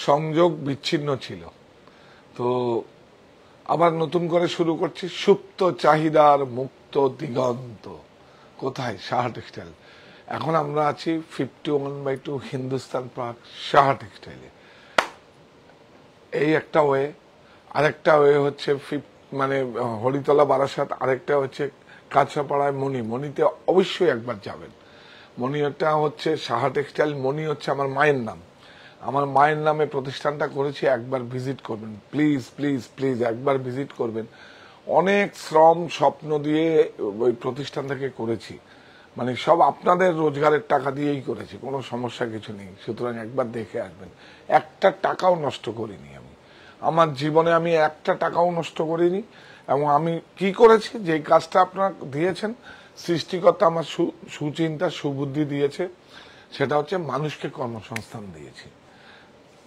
সংযোগ বিচ্ছিন্ন ছিল। তো আবার নতুন করে শুরু করছি। সুপ্ত চাহিদার মুক্ত দিগন্ত কোথায়? সাহা টেক্সটাইল। এখন আমরা আছি 51/2 হিন্দুস্তান পার্ক সাহা টেক্সটাইলে। এই একটা ওয়ে। আরেকটা ওয়ে হচ্ছে মানে হরিতলা বারাসাত, আরেকটা হচ্ছে কাঁচরাপাড়ায় মণি। মণিতে অবশ্যই একবার যাবেন। মণিটা হচ্ছে সাহা টেক্সটাইল। মণি হচ্ছে আমার মায়ের নাম। আমার মায়ের নামে প্রতিষ্ঠানটা করেছি, একবার ভিজিট করবেন প্লিজ প্লিজ প্লিজ, একবার ভিজিট করবেন। অনেক শ্রম স্বপ্ন দিয়ে ওই প্রতিষ্ঠান থেকে করেছি, মানে সব আপনাদের রোজগারের টাকা দিয়েই করেছি, কোনো সমস্যা কিছু নেই। সুতরাং একবার দেখে আসবেন। একটা টাকাও নষ্ট করিনি আমি আমার জীবনে, আমি একটা টাকাও নষ্ট করিনি। এবং আমি কি করেছি, যে কাজটা আপনারা দিয়েছেন, সৃষ্টিকর্তা আমার সুচিন্তা সুবুদ্ধি দিয়েছে, সেটা হচ্ছে মানুষকে কর্মসংস্থান দিয়েছি।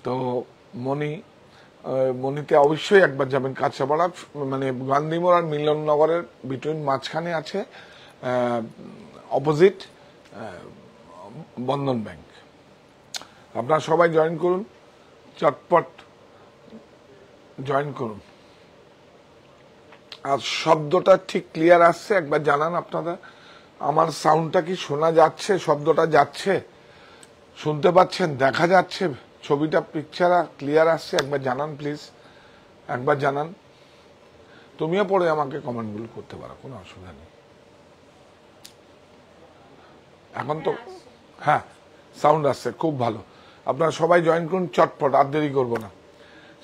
তো মণিতে অবশ্যই একবার যাবেন। কাঁচরাপাড়া মানে গান্ধীমোড় আর মিলননগরের বিটুইন মাঝখানে আছে, অপোজিট বন্ধন ব্যাংক। আপনারা সবাই জয়েন করুন, চটপট জয়েন করুন। আর শব্দটা ঠিক ক্লিয়ার আসছে? একবার জানান আপনারা। আমার সাউন্ডটা কি শোনা যাচ্ছে? শব্দটা যাচ্ছে? শুনতে পাচ্ছেন? দেখা যাচ্ছে? ছবিটা পিকচার ক্লিয়ার আসছে? একবার জানান প্লিজ, একবার জানান। তুমিও পরে আমাকে কমেন্টগুলো করতে পারো, কোনো অসুবিধা নেই। এখন তো হ্যাঁ সাউন্ড আসছে, খুব ভালো। আপনারা সবাই জয়েন করুন চটপট, আর দেরি করবো না।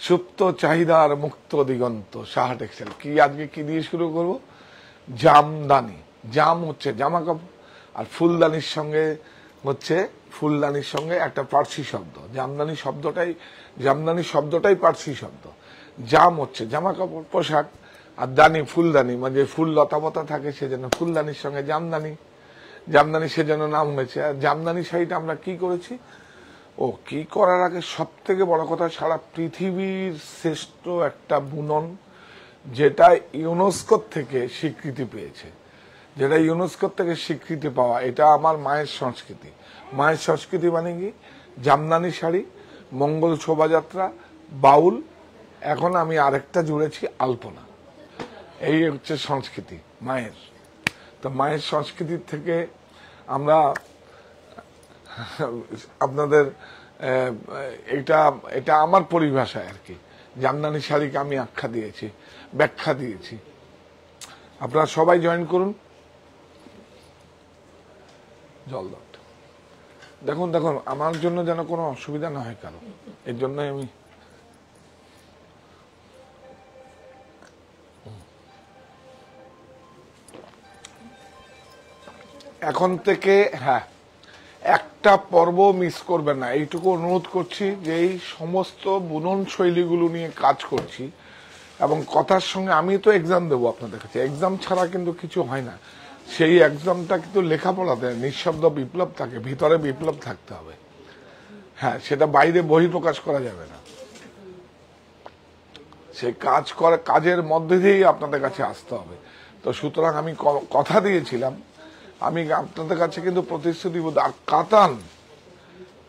সুপ্ত চাহিদার মুক্ত দিগন্ত সাহা টেক্সটাইল। কি আজকে কি দিয়ে শুরু করব? জামদানি। জাম হচ্ছে জামা কাপড়, আর ফুলদানির সঙ্গে হচ্ছে ফুলদানির সঙ্গে একটা পার্সি শব্দ। জামদানি শব্দটাই পার্সি শব্দ। জাম হচ্ছে জামা কাপড় পোশাক, আর দানি ফুলদানি, মানে ফুল লতাপতা থাকে সেজন্য ফুলদানির সঙ্গে জামদানি সেজন্য নাম হয়েছে। আর জামদানি শাড়িটা আমরা কি করেছি, কি করার আগে সব থেকে বড় কথা, সারা পৃথিবীর শ্রেষ্ঠ একটা বুনন, যেটা ইউনেস্কোর থেকে স্বীকৃতি পেয়েছে। যেটা ইউনেস্কোর থেকে স্বীকৃতি পাওয়া, এটা আমার মায়ের সংস্কৃতি। মায়ের সংস্কৃতি মানে কি? জামদানি শাড়ি, মঙ্গল শোভাযাত্রা, বাউল, এখন আমি আরেকটা জুড়েছি আলপনা। এই হচ্ছে সংস্কৃতি মায়ের। তো মায়ের সংস্কৃতির থেকে আমরা আপনাদের এটা আমার পরিভাষায় আর কি, জামদানি শাড়িকে আমি ব্যাখ্যা দিয়েছি। আপনারা সবাই জয়েন করুন। জল দেখুন আমার জন্য যেন কোনো অসুবিধা না হয় কারো, এর জন্যই আমি এখন থেকে একটা পর্ব মিস করবেন না, এইটুকু অনুরোধ করছি। যে এই সমস্ত বুনন শৈলীগুলো নিয়ে কাজ করছি, এবং কথার সঙ্গে আমি তো এক্সাম দেবো আপনাদের কাছে। এক্সাম ছাড়া কিন্তু কিছু হয় না। সেই এক্সামটা কিন্তু লেখাপড়াতে নিঃশব্দ বিপ্লব থাকে, ভিতরে বিপ্লব থাকতে হবে। সেটা বাইরে বহিঃপ্রকাশ করা যাবে না। সেই কাজের মধ্যে দিয়েই আপনাদের কাছে আসতে হবে। তো সুতরাং আমি কথা দিয়েছিলাম, আমি আপনাদের কাছে কিন্তু প্রতিশ্রুতি আর কাতান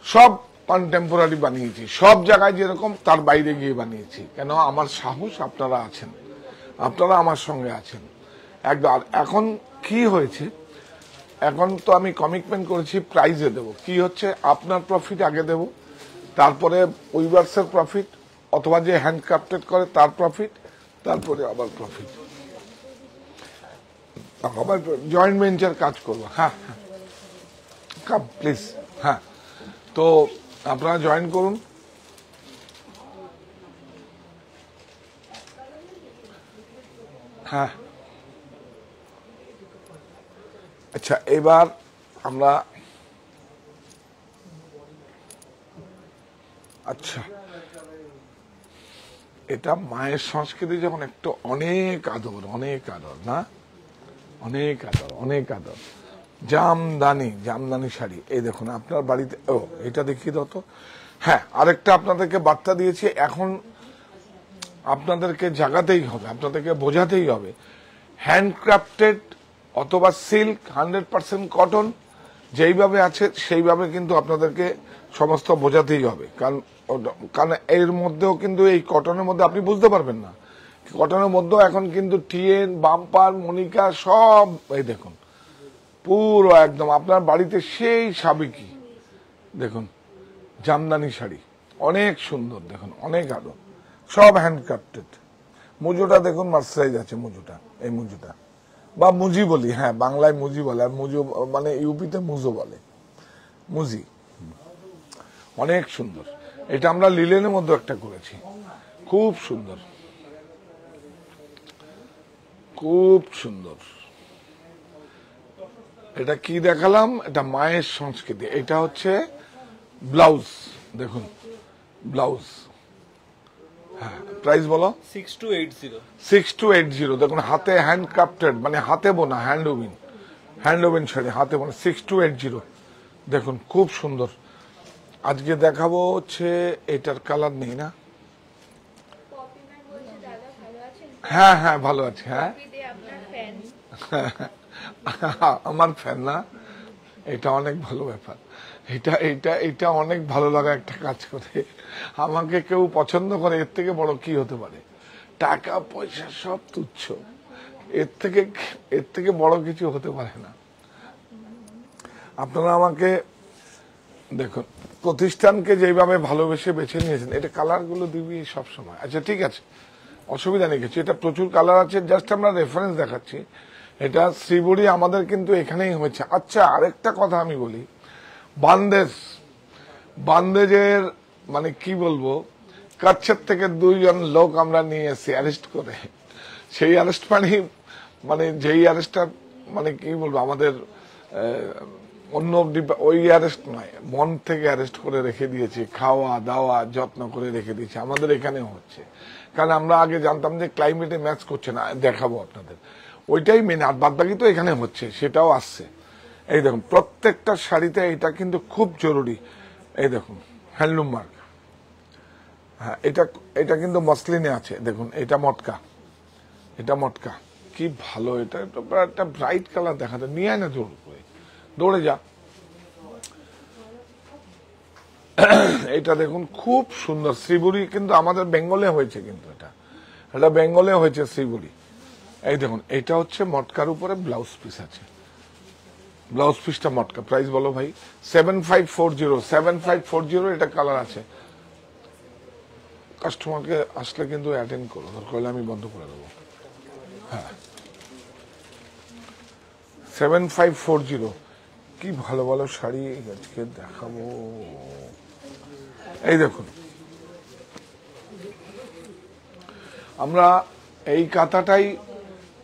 সব কন্টেম্পোরারি বানিয়েছি, সব জায়গায় যেরকম তার বাইরে গিয়ে বানিয়েছি। কেন? আমার সাহস, আপনারা আছেন, আপনারা আমার সঙ্গে আছেন একদম। এখন কি হয়েছে, এখন তো আমি কমিটমেন্ট করেছি প্রাইজে দেব। কি হচ্ছে, আপনার প্রফিট আগে দেব, তারপরে উইভার্সের প্রফিট, অথবা যে হ্যান্ডক্রাফটেড করে তার প্রফিট, তারপরে আবার প্রফিট, আবার জয়েন্ট ভেঞ্চার কাজ করবো। Come please. তো আপনারা জয়েন করুন। আচ্ছা, এবার আমরা এটা মায়ের সংস্কৃতি যখন একটু অনেক আদর না, অনেক আদর। জামদানি শাড়ি, এই দেখুন আপনার বাড়িতে। এটা দেখিয়ে দাও তো। আরেকটা আপনাদেরকে বার্তা দিয়েছি, এখন আপনাদেরকে জাগাতেই হবে, আপনাদেরকে বোঝাতেই হবে। হ্যান্ডক্রাফটেড অথবা সিল্ক, 100% কটন, যেইভাবে আছে সেইভাবে কিন্তু আপনাদেরকে সমস্ত বোঝাতেই হবে, কারণ এর মধ্যেও কিন্তু এই কটনের মধ্যে আপনি বুঝতে পারবেন না, কটনের মধ্যেও এখন কিন্তু টিএন, বাম্পার, মনিকা সব এই দেখুন পুরো একদম আপনার বাড়িতে সেই সাবেকি দেখুন জামদানি শাড়ি, অনেক সুন্দর দেখুন, অনেক আলো, সব হ্যান্ডক্রাফটেড। মুজোটা দেখুন মার্সারাইজ আছে, মুজোটা এই মুজোটা বা মুজি বলি, হ্যাঁ বাংলায় মুজি বলে, আর মুজো মানে ইউপিতে মুজো বলে, মুজি। অনেক সুন্দর, এটা আমরা লিলেনের মধ্যে একটা করেছি, খুব সুন্দর, খুব সুন্দর। এটা কি দেখালাম, এটা মায়ের সংস্কৃতি। এটা হচ্ছে ব্লাউজ, দেখুন ব্লাউজ। হ্যাঁ প্রাইস বলো। 6280 দেখুন, হাতে হ্যান্ডক্রাফটেড মানে হাতে বোনা, হ্যান্ড ওভিন শাড়ি, হাতে বোনা 6280 দেখুন, খুব সুন্দর। আজকে দেখাবো হচ্ছে এটার কালার নেই না, হ্যাঁ হ্যাঁ ভালো আছে, হ্যাঁ আমার ফ্যান না, এটা অনেক ভালো ব্যাপার, এটা এটা এটা অনেক ভালো লাগা একটা কাজ করে। আমাকে কেউ পছন্দ করে, এর থেকে বড় কি হতে পারে? টাকা পয়সা সব তুচ্ছ, এর থেকে বড় কিছু হতে পারে না। আপনারা আমাকে দেখুন, প্রতিষ্ঠানকে যেভাবে ভালোবেসে বেছে নিয়েছেন, এটা কালার গুলো দিবি সব সময়। আচ্ছা ঠিক আছে, অসুবিধা নেই কিছু, এটা প্রচুর কালার আছে, জাস্ট আমরা রেফারেন্স দেখাচ্ছি। এটা শ্রীবড়ি আমাদের কিন্তু এখানেই হয়েছে। আচ্ছা আরেকটা কথা আমি বলি, বান্দেজের মানে কি বলবো, কাছের থেকে 2 জন লোক আমরা নিয়ে এসেছি অ্যারেস্ট করে। সেই অ্যারেস্ট মানে যেই অ্যারেস্টটা মানে কি বলবো, আমাদের অন্য ওই অ্যারেস্ট নয়, মন থেকে অ্যারেস্ট করে রেখে দিয়েছি, খাওয়া দাওয়া যত্ন করে রেখে দিয়েছি। আমাদের এখানেও হচ্ছে, কারণ আমরা আগে জানতাম যে ক্লাইমেটে ম্যাচ করছে না, দেখাবো আপনাদের, ওইটাই মেন। আর বাদ বাকি তো এখানে হচ্ছে, সেটাও আসছে। এই দেখুন প্রত্যেকটা শাড়িতে এটা কিন্তু খুব জরুরি। এই দেখুন হ্যান্ডলুম মার্ক, হ্যাঁ এটা কিন্তু মসলিনে আছে, দেখুন এটা মটকা, কি ভালো। এটা একটা ব্রাইট কালার দেখাতে নিয়ে আয় না, জোর করে দৌড়ে যা। এটা দেখুন খুব সুন্দর, শ্রীবুড়ি কিন্তু আমাদের বেঙ্গলে হয়েছে, কিন্তু এটা বেঙ্গলে হয়েছে শ্রীবুড়ি। এই দেখুন এটা হচ্ছে মটকার উপরে ব্লাউজ পিস আছে, ব্লাউজ পিসটা মটকা। প্রাইস বলো ভাই। 7540 এটা কালার আছে। কাস্টমারকে আসলে কিন্তু অ্যাটেন্ড করো, দরকার আমি বন্ধ করে দেবো। হ্যাঁ 7540, কি ভালো ভালো শাড়ি আজকে দেখাবো। এই দেখুন, আমরা এই কাঁথাটাই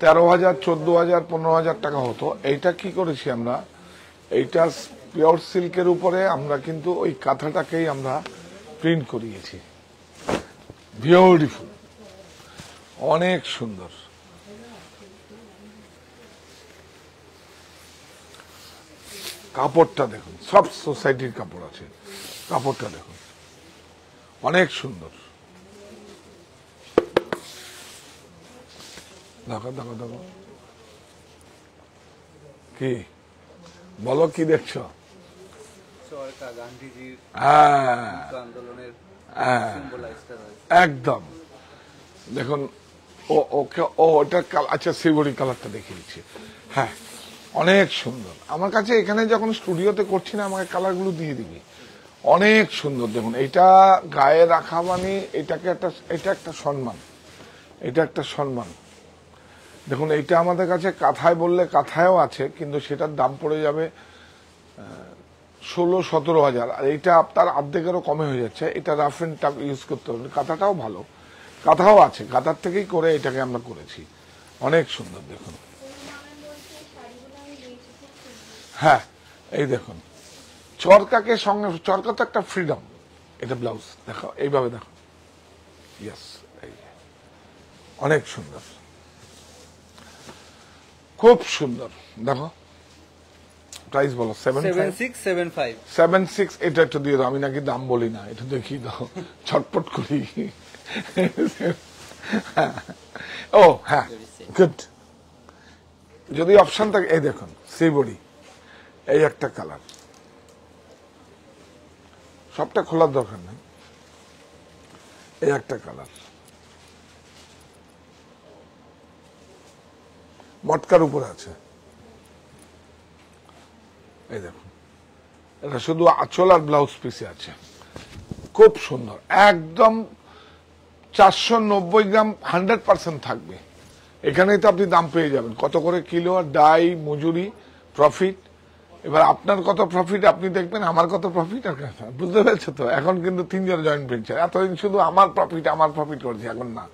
13,000, 14,000, 15,000 টাকা হতো। এইটা কি করেছি আমরা, এইটা পিওর সিল্কের উপরে আমরা কিন্তু ওই কাঁথাটাকেই আমরা প্রিন্ট করিয়েছি। বিউটিফুল, অনেক সুন্দর। কাপড়টা দেখুন, সব সোসাইটির কাপড় আছে, কাপড়টা দেখুন অনেক সুন্দর। দেখো দেখো দেখো, কি বলো, কি দেখছো? একদম দেখুন, ওটা আচ্ছা শ্রীবড়ি কালারটা দেখিয়েছি, হ্যাঁ অনেক সুন্দর। আমার কাছে এখানে যখন স্টুডিওতে করছি না, আমাকে কালারগুলো দিয়ে দিবি, অনেক সুন্দর। দেখুন এটা গায়ে রাখা মানে এটা একটা সম্মান, এটা একটা সম্মান। দেখুন এইটা আমাদের কাছে কাঁথায় বললে কাঁথায়ও আছে, কিন্তু সেটার দাম পড়ে যাবে 16-17 হাজার, আর এইটা আপনার অর্ধেকেরও কমে হয়ে যাচ্ছে। এটা রাফ এন্ড টাফ ইউজ করতে হবে। কাঁথাটাও ভালো, কাঁথাও আছে, কাঁথার থেকেই করে এটাকে আমরা করেছি, অনেক সুন্দর। দেখুন হ্যাঁ এই দেখুন চরকাকে সঙ্গে, চরকা তো একটা ফ্রিডম। এটা ব্লাউজ দেখো, এইভাবে দেখো, ইয়েস, অনেক সুন্দর, খুব সুন্দর। দেখো প্রাইস বলো। 7675। এটা একটু দিয়ে দাও, আমি নাকি দাম বলি না, এটা দেখিয়ে দাও, ছটপট করি। ও হ্যাঁ গুড, যদি অপশন থাকে। এই দেখুন শ্রীবড়ি, এই একটা কালার, সবটা খোলার দরকার নেই। এই একটা কালার, মটকার উপরে আছে। এই দেখুন, এটা শুধু আঁচল আর ব্লাউজ পিসে আছে, খুব সুন্দর, একদম 490 গ্রাম 100% থাকবে। এখানেই তো আপনি দাম পেয়ে যাবেন, কত করে কিলো, ডাই, মজুরি, প্রফিট। এবার আপনার কত প্রফিট আপনি দেখবেন, আমার কত প্রফিট, বুঝতে পেরেছো তো? এখন কিন্তু 3 জন জয়েন্ট ভেঞ্চার, এতদিন শুধু আমার প্রফিট করেছে, এখন না,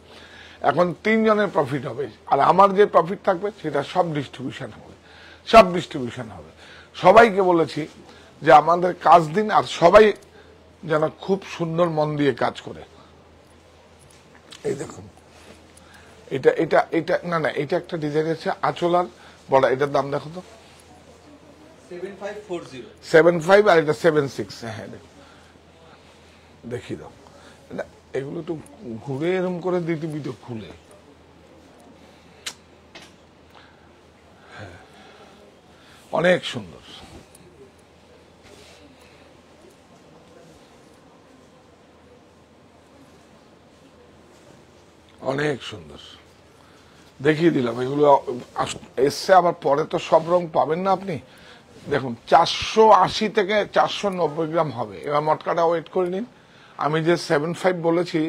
এখন 3 জনের প্রফিট হবে। আর আমার যে প্রফিট থাকবে সেটা সব ডিস্ট্রিবিউশন হবে, সব ডিস্ট্রিবিউশন হবে। সবাইকে বলেছি যে আমাদের কাজ দিন, আর সবাই যেন খুব সুন্দর মন দিয়ে কাজ করে। এই দেখুন, এটা এটা এটা না না, এটা একটা ডিজাইন আছে আঁচলার বড়, এটার দাম দেখো তো, 75 আর এটা 76। হ্যাঁ দেখি দাও, এগুলো তো ঘুরে এরম করে দিতে বিটো খুলে, হ্যাঁ অনেক সুন্দর। অনেক সুন্দর দেখিয়ে দিলাম, এগুলো এসছে, আবার পরে তো সব রং পাবেন না আপনি। দেখুন 480 থেকে 490 গ্রাম হবে। এবার মটকাটা ওয়েট করে নিন। আমি যে 75 বলেছি,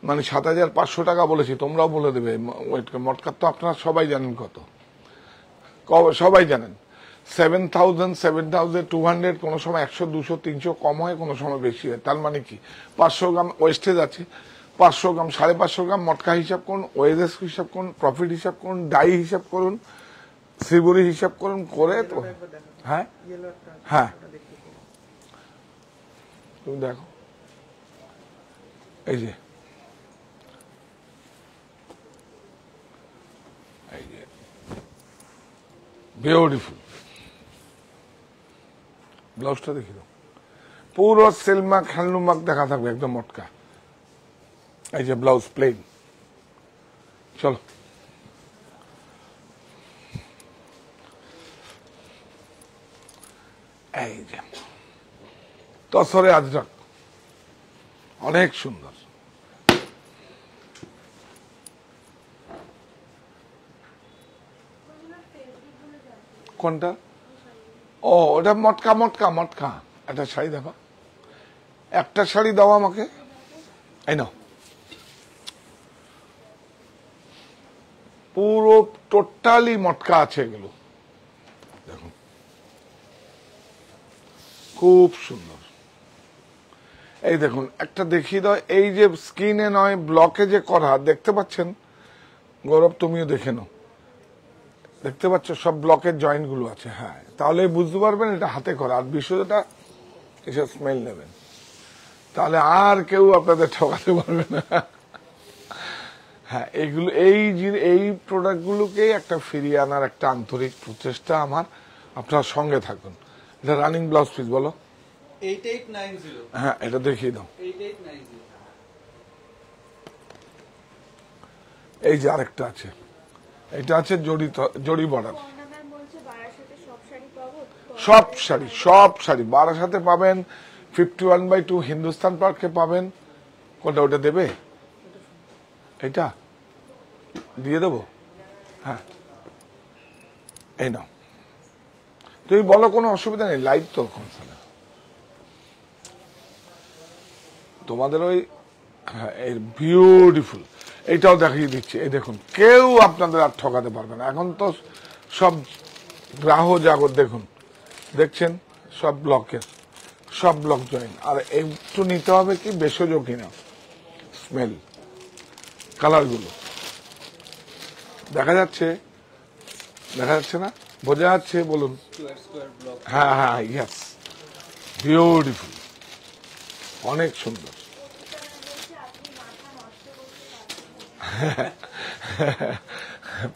মানে 7500 টাকা বলেছি, তোমরাও বলে দেবে ওয়েট। মটকার তো আপনারা সবাই জানেন কত, সবাই জানেন 7000, 7200, কোনো সময় 100, 200, 300 কম হয়, কোনো সময় বেশি হয়। তার মানে কি 500 গ্রাম ওয়েস্টেজ আছে, 500 গ্রাম, 550 গ্রাম মটকা হিসাব করুন, ওয়েজেস হিসাব করুন, প্রফিট হিসাব করুন, ডাই হিসাব করুন, সিবুরি হিসাব করুন, করে তো হ্যাঁ হ্যাঁ তুমি দেখো, এই যে বিউটিফুল ব্লাউজটা দেখি দাও, পুরো সিলমাক হ্যান্ডলুমাক দেখা থাকবে, একদম মটকা। এই যে ব্লাউজ প্লেন। চলো এই যে তসরে আজরাক, অনেক সুন্দর। কোনটা? ও ওটা মটকা মটকা মটকা। একটা শাড়ি দেখো, একটা শাড়ি দাও আমাকে, এই নাও। পুরো টোটালি মটকা আছে এগুলো, দেখুন খুব সুন্দর। এই দেখুন একটা দেখিয়ে দাও, এই যে স্কিনে নয় ব্লকে যে করা, দেখতে পাচ্ছেন গৌরব, তুমিও দেখে নাও, দেখতে পাচ্ছ সব ব্লকের জয়েন্ট গুলো আছে। হ্যাঁ, তাহলে বুঝতে পারবেন এটা হাতে করা। আর বিষয়টা এসব স্মেল নেবেন, তাহলে আর কেউ আপনাদের ঠকাতে পারবে না। হ্যাঁ, এইগুলো এই প্রোডাক্ট গুলোকে একটা ফিরিয়ে আনার একটা আন্তরিক প্রচেষ্টা আমার। আপনার সঙ্গে থাকুন। এটা রানিং ব্লাউজ পিস বলো, 8890। হ্যাঁ এটা দেখিয়ে দাও। 8890। এই যে আরেকটা আছে, এটা আছে জড়ি বর্ডার। সব শাড়ি বারাসাতে পাবেন, 51/2 হিন্দুস্তান পার্কে পাবেন। কোনটা ওটা দেবে? এটা দিয়ে দেবো, হ্যাঁ এই নাও, তুমি বলো, কোনো অসুবিধা নেই, লাইভ তো তোমাদের ওই। হ্যাঁ বিউটিফুল, এইটাও দেখিয়ে দিচ্ছি। এই দেখুন, কেউ আপনাদের আর ঠকাতে পারবে না। এখন তো সব গ্রাহ জাগর, দেখুন দেখছেন, সব ব্লকের, সব ব্লক জয়েন। আর একটু নিতে হবে কি ভেষজ কিনা, স্মেল, কালারগুলো দেখা যাচ্ছে, দেখা যাচ্ছে না, বোঝা যাচ্ছে বলুন? হ্যাঁ হ্যাঁ ইয়েস, বিউটিফুল, অনেক সুন্দর।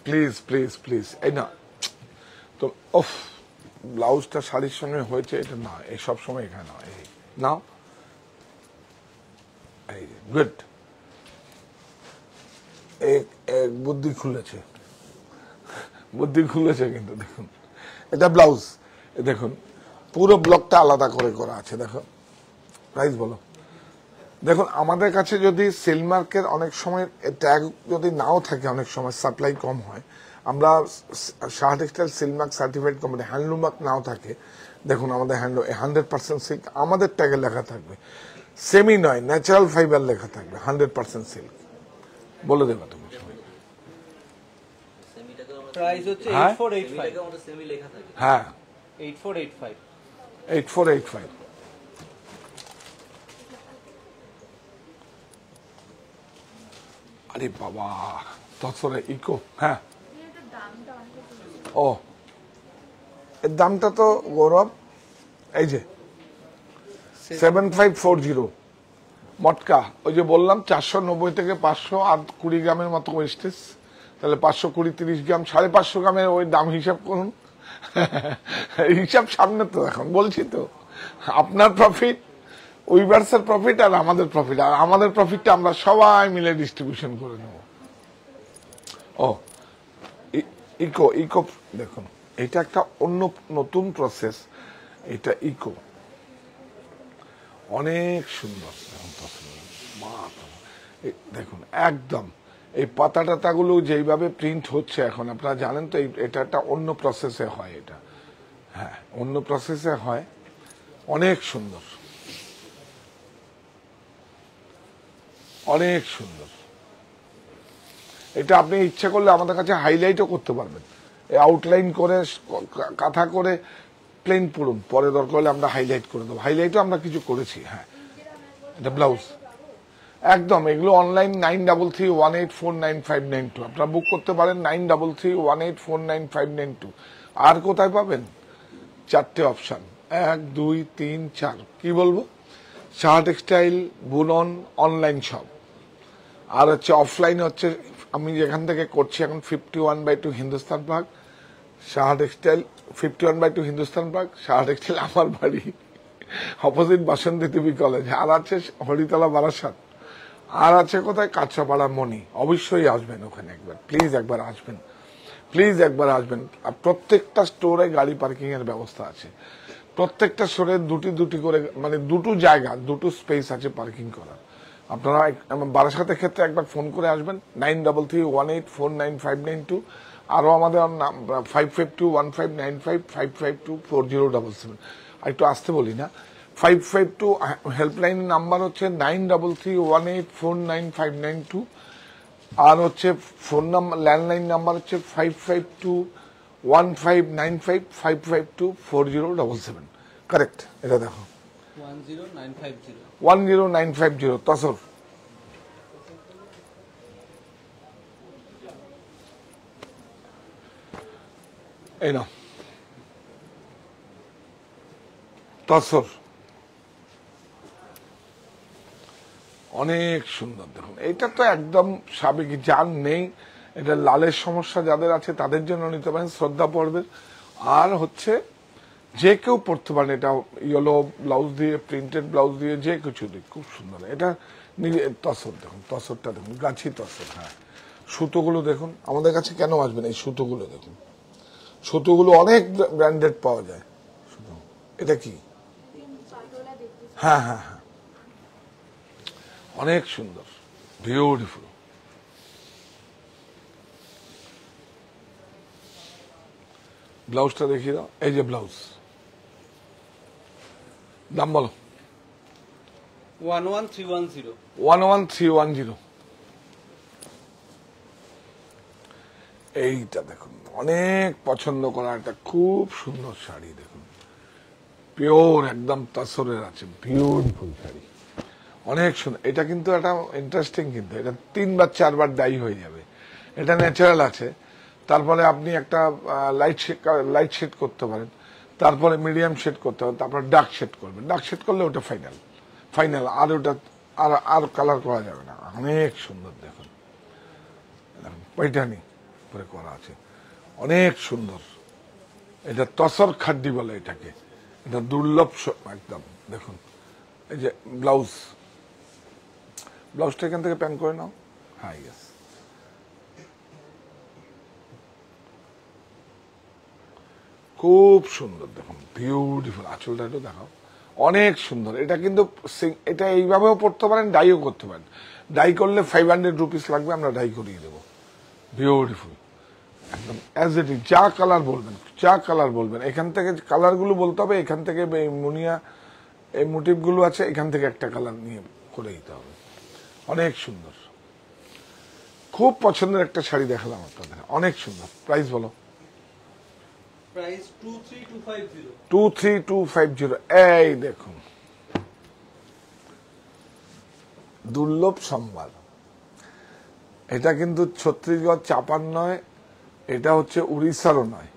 প্লিজ প্লিজ প্লিজ, এই না তো, ওফ ব্লাউজটা শাড়ির সঙ্গে হয়েছে, এটা না, এই সব সময় এখানে না, এই নাও, এই গুড, বুদ্ধি খুলেছে, বুদ্ধি খুলেছে। কিন্তু দেখুন, এটা ব্লাউজ, দেখুন পুরো ব্লকটা আলাদা করে করা আছে। দেখো প্রাইস বলো। দেখুন আমাদের কাছে যদি সিলমার্কের অনেক সময় ট্যাগ যদি নাও থাকে, অনেক সময় সাপ্লাই কম হয়, আমরা Saha textile silk mark certified company handloom mark নাও থাকে, দেখুন আমাদের 100% সিল্ক আমাদের ট্যাগে লেখা থাকবে, সেমি নয় ন্যাচারাল ফাইবার লেখা থাকবে, 100% সিল্ক। বলে দেবা তুমি প্রাইস হচ্ছে হ্যাঁ? 8485 হ্যাঁ 8485 8485। আরে বাবা তৎসরে ইকো, হ্যাঁ ও এর দামটা তো গৌরব এই যে 7540 মটকা, ওই যে বললাম 490 থেকে 500 আর 20 গ্রামের মতো ওয়েস্টেজ, তাহলে 520 30 গ্রাম 550 গ্রামের ওই দাম হিসাব করুন। হিসাব সামনে তো, এখন বলছি তো আপনার প্রফিট, উইভার্সের প্রফিট আর আমাদের প্রফিট, আর আমাদের প্রফিটটা আমরা সবাই মিলে ডিস্ট্রিবিউশন করে নেব। ও ইকো ইকো দেখুন এটা একটা অন্য নতুন প্রসেস, এটা ইকো অনেক সুন্দর। দেখুন একদম এই পাতা টাতাগুলো যেইভাবে প্রিন্ট হচ্ছে এখন, আপনারা জানেন তো এটা একটা অন্য প্রসেসে হয়, এটা হ্যাঁ অন্য প্রসেসে হয়, অনেক সুন্দর অনেক সুন্দর। এটা আপনি ইচ্ছা করলে আমাদের কাছে হাইলাইটও করতে পারবেন, আউটলাইন করে কাঁথা করে প্লেন পড়ুন, পরে দরকার হলে আমরা হাইলাইট করে দেবো, হাইলাইটও আমরা কিছু করেছি। হ্যাঁ এটা ব্লাউজ একদম, এগুলো অনলাইন 9331849592 আপনারা বুক করতে পারেন, 9331849592। আর কোথায় পাবেন? 4টে অপশন, 1 2 3 4, কি বলবো, সাহা টেক্সটাইল বুনন অনলাইন শপ, আর হচ্ছে অফলাইন হচ্ছে আমি যেখান থেকে করছি এখন 51/2 Hindustan park Saha textile, 51/2 Hindustan park Saha textile আমার বাড়ি, অপোজিট বাসন্তী দেবী কলেজ, আর আছে হরিতলা বারাসাত, আর আছে কোথায় কাঁচরাপাড়া মণি। অবশ্যই আসবেন ওখানে একবার, প্লিজ একবার আসবেন, প্লিজ একবার আসবেন। আর প্রত্যেকটা স্টোরে গাড়ি পার্কিং এর ব্যবস্থা আছে, প্রত্যেকটা স্টোরে দুটি করে মানে দুটো জায়গা, দুটো স্পেস আছে পার্কিং করার। আপনারা বারাসাতের ক্ষেত্রে একবার ফোন করে আসবেন 9331849592, আরো আমাদের 55215955 5524077। আর একটু আসতে বলি না, 552 হেল্পলাইন নাম্বার হচ্ছে 9331849592, আর হচ্ছে ফোন নাম্বার ল্যান্ডলাইন নাম্বার হচ্ছে 5521595 5524077। কারেক্ট, এটা দেখো 10950 10950 তসর। এই না তসর অনেক সুন্দর। দেখুন এটা তো একদম সাবেক, যার নেই এটা লালের সমস্যা যাদের আছে তাদের জন্য নিতে পারেন, শ্রদ্ধা পড়বে। আর হচ্ছে যে কেউ পড়তে পারেন, এটা ইয়েলো ব্লাউজ দিয়ে প্রিন্টেড ব্লাউজ দিয়ে যে কিছু দিয়ে খুব সুন্দর। এটা নিজে তসর দেখুন, তসরটা দেখুন গাছি তসর। হ্যাঁ সুতোগুলো দেখুন, আমাদের কাছে কেন আসবেন, এই সুতোগুলো দেখুন, সুতোগুলো অনেক ব্র্যান্ডেড পাওয়া যায়। এটা কি, হ্যাঁ হ্যাঁ হ্যাঁ অনেক সুন্দর, বিউটিফুল। ব্লাউজটা দেখিয়ে দাও, এই যে ব্লাউজ, দাম বলো। 11310 11310। এইটা দেখুন অনেক পছন্দ করা একটা খুব সুন্দর শাড়ি, দেখুন পিওর একদম তসরের আছে, বিউটিফুল শাড়ি, অনেক সুন্দর। এটা কিন্তু একটা ইন্টারেস্টিং, কিন্তু এটা 3 বা 4 বার ডাই হয়ে যাবে, এটা ন্যাচারাল আছে। তারপরে আপনি একটা লাইট শেড করতে পারেন, তারপরে মিডিয়াম শেড করতে পারেন, তারপরে ডার্ক শেড করবেন, ডার্ক শেড করলে ওটা ফাইনাল ফাইনাল, আর ওটা আর কালার করা যাবে না। অনেক সুন্দর দেখুন, পৈঠানি করে করা আছে, অনেক সুন্দর। এটা তসর খাড্ডি বলে এটাকে, এটা দুর্লভ একদম। দেখুন এই যে ব্লাউজ, ব্লাউজটা এখান থেকে প্যান করে নাও। হ্যাঁ ইয়েস, খুব সুন্দর দেখুন, বিউটিফুল। আঁচলটা একটু দেখাও, অনেক সুন্দর। এটা কিন্তু এটা এইভাবেও পড়তে পারেন, ডাইও করতে পারেন। ডাই করলে 500 রুপিস লাগবে, আমরা ডাই করিয়ে দেবো। বিউটিফুল একদম অ্যাজ ইট ইজ। যা কালার বলবেন, যা কালার বলবেন, এখান থেকে কালারগুলো বলতে হবে। এখান থেকে এই মুনিয়া এই মোটিভগুলো আছে, এখান থেকে একটা কালার নিয়ে করে দিতে হবে। অনেক সুন্দর, খুব পছন্দের একটা শাড়ি দেখালাম আপনাদের, অনেক সুন্দর। প্রাইস বলো। প্রাইস 23250। 23250। এই দেখুন, দুর্লভ সম্ভার। এটা কিন্তু ছত্তিশগড় চাপার নয়, এটা হচ্ছে উড়িষ্যারও নয়,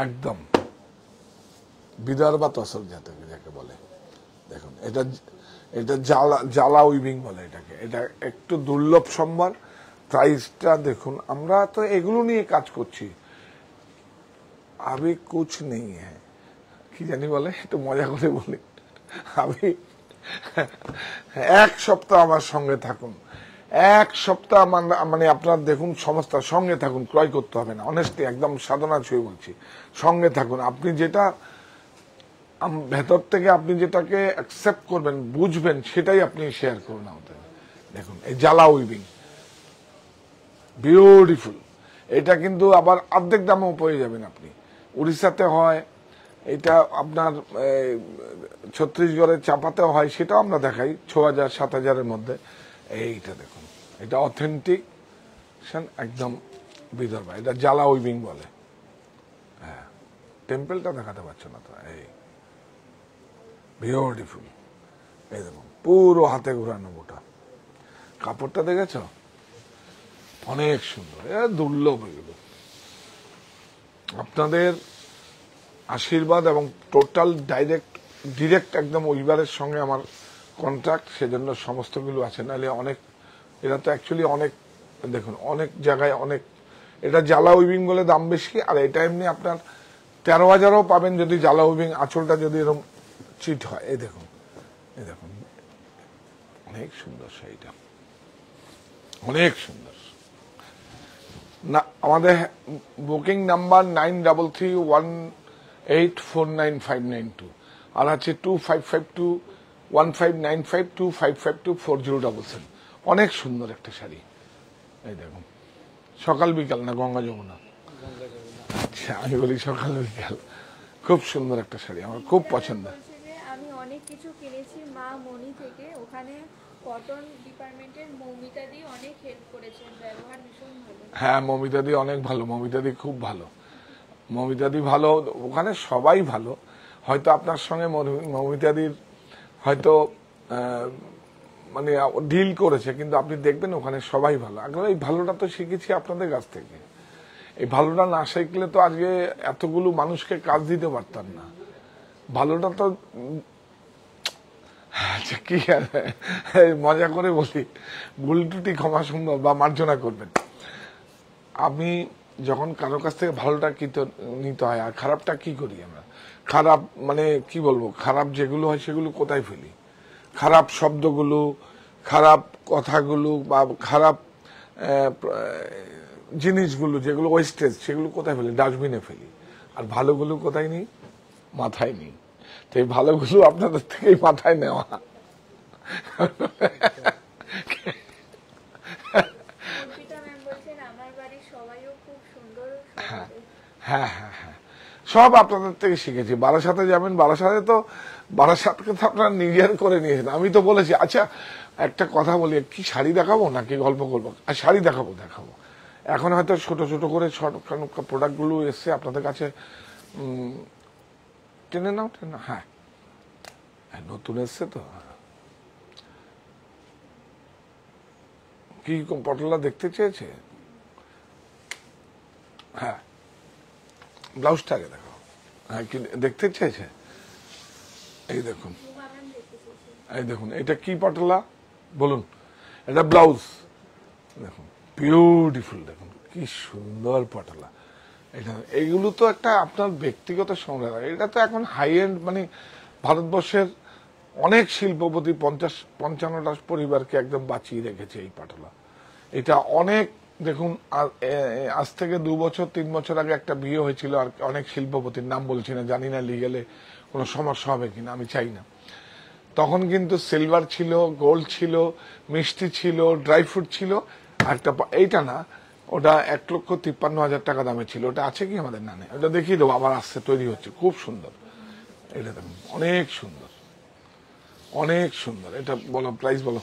একদম বিদর্ভা তসর যাকে বলে। দেখুন, এটা এটা জ্বালা উইভিং বলে এটাকে। এটা একটু দুর্লভ সম্ভার। প্রাইসটা দেখুন, আমরা তো এগুলো নিয়ে কাজ করছি। আবি কুছ নেই হ্যাঁ, কি জানি বলে, একটু মজা করে বলি। আমি এক সপ্তাহ আমার সঙ্গে থাকুন, এক সপ্তাহ মানে আপনার দেখুন সমস্যার সঙ্গে থাকুন, ক্রয় করতে হবে না। অনেস্টলি একদম সাধনা ছুঁয়ে বলছি, সঙ্গে থাকুন। আপনি যেটা ভেতর থেকে আপনি যেটাকে অ্যাকসেপ্ট করবেন, বুঝবেন, সেটাই আপনি শেয়ার করুন আমাদের। দেখুন এই জ্বালা উইভিং, বিউটিফুল। এটা কিন্তু আবার অর্ধেক দামেও পেয়ে যাবেন আপনি। উড়িষ্যাতে হয় এটা, আপনার ছত্তিশগড়ের চাপাতেও হয়, সেটাও আমরা দেখাই 6000-7000-এর মধ্যে। এইটা দেখুন, এটা অথেন্টিক একদম বিদর্ভা। এটা জ্বালা উইভিং বলে। হ্যাঁ, টেম্পলটা দেখাতে পারছো না তো। এই বিউটিফুল, এই দেখুন পুরো হাতে ঘোরানো গোটা। কাপড়টা দেখেছ, অনেক সুন্দর। দুর্লভ এগুলো। আপনাদের আশীর্বাদ এবং টোটাল ডিরেক্ট একদম উইভারের সঙ্গে আমার কন্ট্রাক্ট, সেজন্য সমস্তগুলো আছে। নাহলে অনেক, এরা তো অ্যাকচুয়ালি অনেক, দেখুন অনেক জায়গায় অনেক, এটা জ্বালা উইভিং বলে দাম বেশি। আর এটা এমনি আপনার 13,000ও পাবেন যদি জ্বালা উইভিং আঁচলটা যদি এরকম চিট হয়। এই দেখুন, এই দেখুন, অনেক সুন্দর শাড়িটা, অনেক সুন্দর। না, আমাদের বুকিং নাম্বার 9331849592, আর আছে 2552159525524077। অনেক সুন্দর একটা শাড়ি। এই দেখুন, সকাল বিকাল না গঙ্গা যমুনা? আচ্ছা, আমি বলি সকাল বিকাল। খুব সুন্দর একটা শাড়ি, আমার খুব পছন্দ। আমি অনেক কিছু কিনেছি মা মনি থেকে, ওখানে কটন ডিপার্টমেন্টের মৌমিতা দি অনেক হেল্প করেছেন, ব্যবহার ভীষণ ভালো। হ্যাঁ, মমিতা দি অনেক ভালো, মমিতা দি খুব ভালো, মমিতা দি ভালো। ওখানে সবাই ভালো। হয়তো আপনার সঙ্গে মমিতা দির হয়তো মানে ডিল করেছে, কিন্তু আপনি দেখবেন ওখানে সবাই ভালো। আসলে এই ভালোটা তো শিখেছি আপনাদের কাছ থেকে। এই ভালোটা না শিখলে তো আজকে এতগুলো মানুষকে কাজ দিতে পারতাম না। ভালোটা তো আচ্ছা, কি আর মজা করে বলি, ভুল ত্রুটি ক্ষমা সুন্দর বা মার্জনা করবেন। আমি যখন কারোর কাছ থেকে ভালোটা নিতে হয়, আর খারাপটা কি করি আমরা? খারাপ মানে কি বলবো, খারাপ যেগুলো হয় সেগুলো কোথায় ফেলি? খারাপ শব্দগুলো, খারাপ কথাগুলো বা খারাপ জিনিসগুলো যেগুলো ওয়েস্টেজ, সেগুলো কোথায় ফেলি? ডাস্টবিনে ফেলি। আর ভালোগুলো কোথায় নিই? মাথায় নিই। তো এই ভালোগুলো আপনাদের থেকেই মাথায় নেওয়া। হ্যাঁ হ্যাঁ হ্যাঁ হ্যাঁ, সব আপনাদের থেকে শিখেছি। বারাসাতে যাবেন, বারাসাতে তো বারাসাতকে তো আপনারা নিজের করে নিয়েছেন। আমি তো বলেছি, আচ্ছা একটা কথা বলি, কি শাড়ি দেখাবো নাকি গল্প করবো? আর শাড়ি দেখাবো। এখন হয়তো ছোট ছোট করে প্রোডাক্টগুলো এসছে আপনাদের কাছে, টেনে নাও। হ্যাঁ, নতুন এসছে তো। কি পটলা দেখতে চেয়েছে? হ্যাঁ, ব্লাউজটা আগে দেখো। হ্যাঁ, কি দেখতে চেয়েছে? এই দেখুন, এই দেখুন, এটা কি পটলা বলুন? এটা ব্লাউজ। দেখুন বিউটিফুল, দেখুন কি সুন্দর পটলা। এটা এইগুলো তো একটা আপনার ব্যক্তিগত সংগ্রহ। এটা তো এখন হাই এন্ড, মানে ভারতবর্ষের অনেক শিল্পপতি 50-55টা পরিবারকে একদম বাঁচিয়ে রেখেছে এই পাটলা। এটা অনেক দেখুন আজ থেকে 2 বছর 3 বছর আগে একটা বিয়ে হয়েছিল, আর অনেক শিল্পপতির নাম বলছি না, জানি না লিগেলে কোনো সমস্যা হবে কিনা, আমি চাই না। তখন কিন্তু সিলভার ছিল, গোল্ড ছিল, মিষ্টি ছিল, ড্রাই ফ্রুট ছিল, একটা এইটা না, ওটা 1,53,000 টাকা দামে ছিল। ওটা আছে কি আমাদের? না নেই, ওটা দেখিয়ে দেবো, আবার আসছে, তৈরি হচ্ছে, খুব সুন্দর। এটা দেখুন, অনেক সুন্দর, অনেক সুন্দর। এটা বলো, প্রাইস বলো।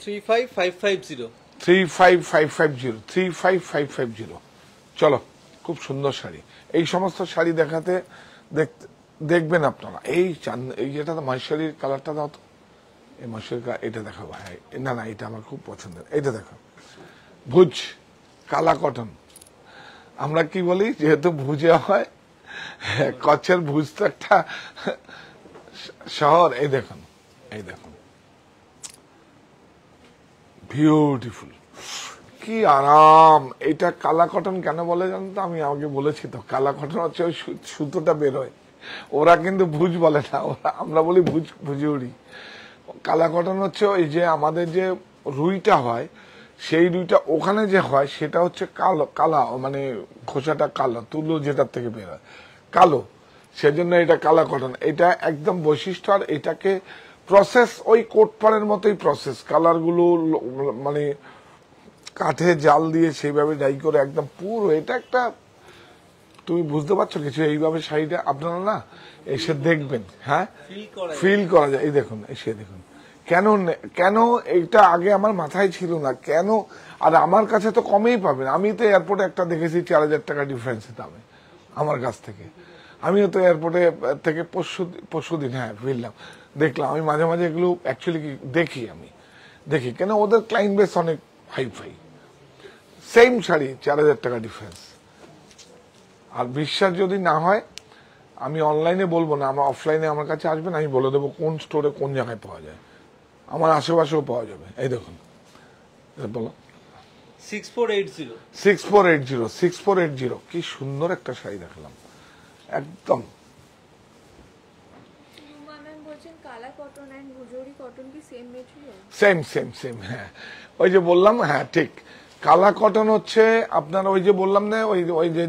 35550। 35550, 35550। চলো, খুব সুন্দর শাড়ি। এই সমস্ত শাড়ি দেখাতে দেখবেন আপনারা। এই যেটা মহেশ্বরীর কালারটা দাও তো, এই মহেশ্বরীর এটা দেখাবো। হ্যাঁ, না না, এটা আমার খুব পছন্দের। এইটা দেখো, ভুজ কালা কটন। আমরা কি বলি, যেহেতু ভুজে হয়, কচ্ছের ভুজ তো একটা শহর। এই দেখুন, এই দেখুন, বিউটিফুল, কি আরাম। এটা কালা কটন কেন বলে জানেন তো? আমি আমাকে বলেছি তো, কালা কটন হচ্ছে ওই সুতোটা বেরোয়, ওরা কিন্তু ভুজ বলে না, আমরা বলি ভুজুরি। কালা কটন হচ্ছে ওই যে আমাদের যে রুইটা হয়, সেই রুইটা ওখানে যে হয় সেটা হচ্ছে কালা, মানে খোসাটা কালো, তুলো যেটার থেকে বেরোয় কালো, সেজন্য এটা কালা কটন। এটা একদম বৈশিষ্ট্য। আর এটাকে প্রসেস ওই কোটপাড়ের মতোই প্রসেস, কালার গুলো মানে কাঠে জাল দিয়ে সেইভাবে ডাই করে একদম পুরো। এটা একটা, তুমি বুঝতে পারছো কিছু? এইভাবে শাড়িটা আপনারা না এসে দেখবেন, হ্যাঁ, ফিল করা যায়। এই দেখুন, এসে দেখুন, কেন এটা আগে আমার মাথায় ছিল না কেন। আর আমার কাছে তো কমেই পাবেন। আমি তো এয়ারপোর্টে একটা দেখেছি 4,000 টাকা ডিফারেন্সের দামে আমার কাছ থেকে। আমিও তো এয়ারপোর্টে থেকে পরশুদিন, হ্যাঁ, ফিরলাম, দেখলাম। আমি মাঝে মাঝে এগুলো অ্যাকচুয়ালি দেখি কেন, ওদের ক্লায়েন্ট বেস অনেক হাই, সেম শাড়ি 4,000 টাকা ডিফারেন্স। আর বিশ্বাস যদি না হয়, আমি অনলাইনে বলবো না, আমার অফলাইনে আমার কাছে আসবেন, আমি বলে দেবো কোন স্টোরে কোন জায়গায় পাওয়া যায়। আমার আশেপাশেও পাওয়া যাবে। এই দেখুন, বলো। 6480। 6480, কি সুন্দর একটা শাড়ি দেখালাম, একদম। রুমা ম্যাম বলছেন কালা কটন এন্ড ভুজুরি কটন কি সেম মেটেরিয়াল? সেম, হ্যাঁ, ওই যে বললাম, হ্যাঁ ঠিক। কালা কটন হচ্ছে আপনার ওই যে বললাম না, ওই যে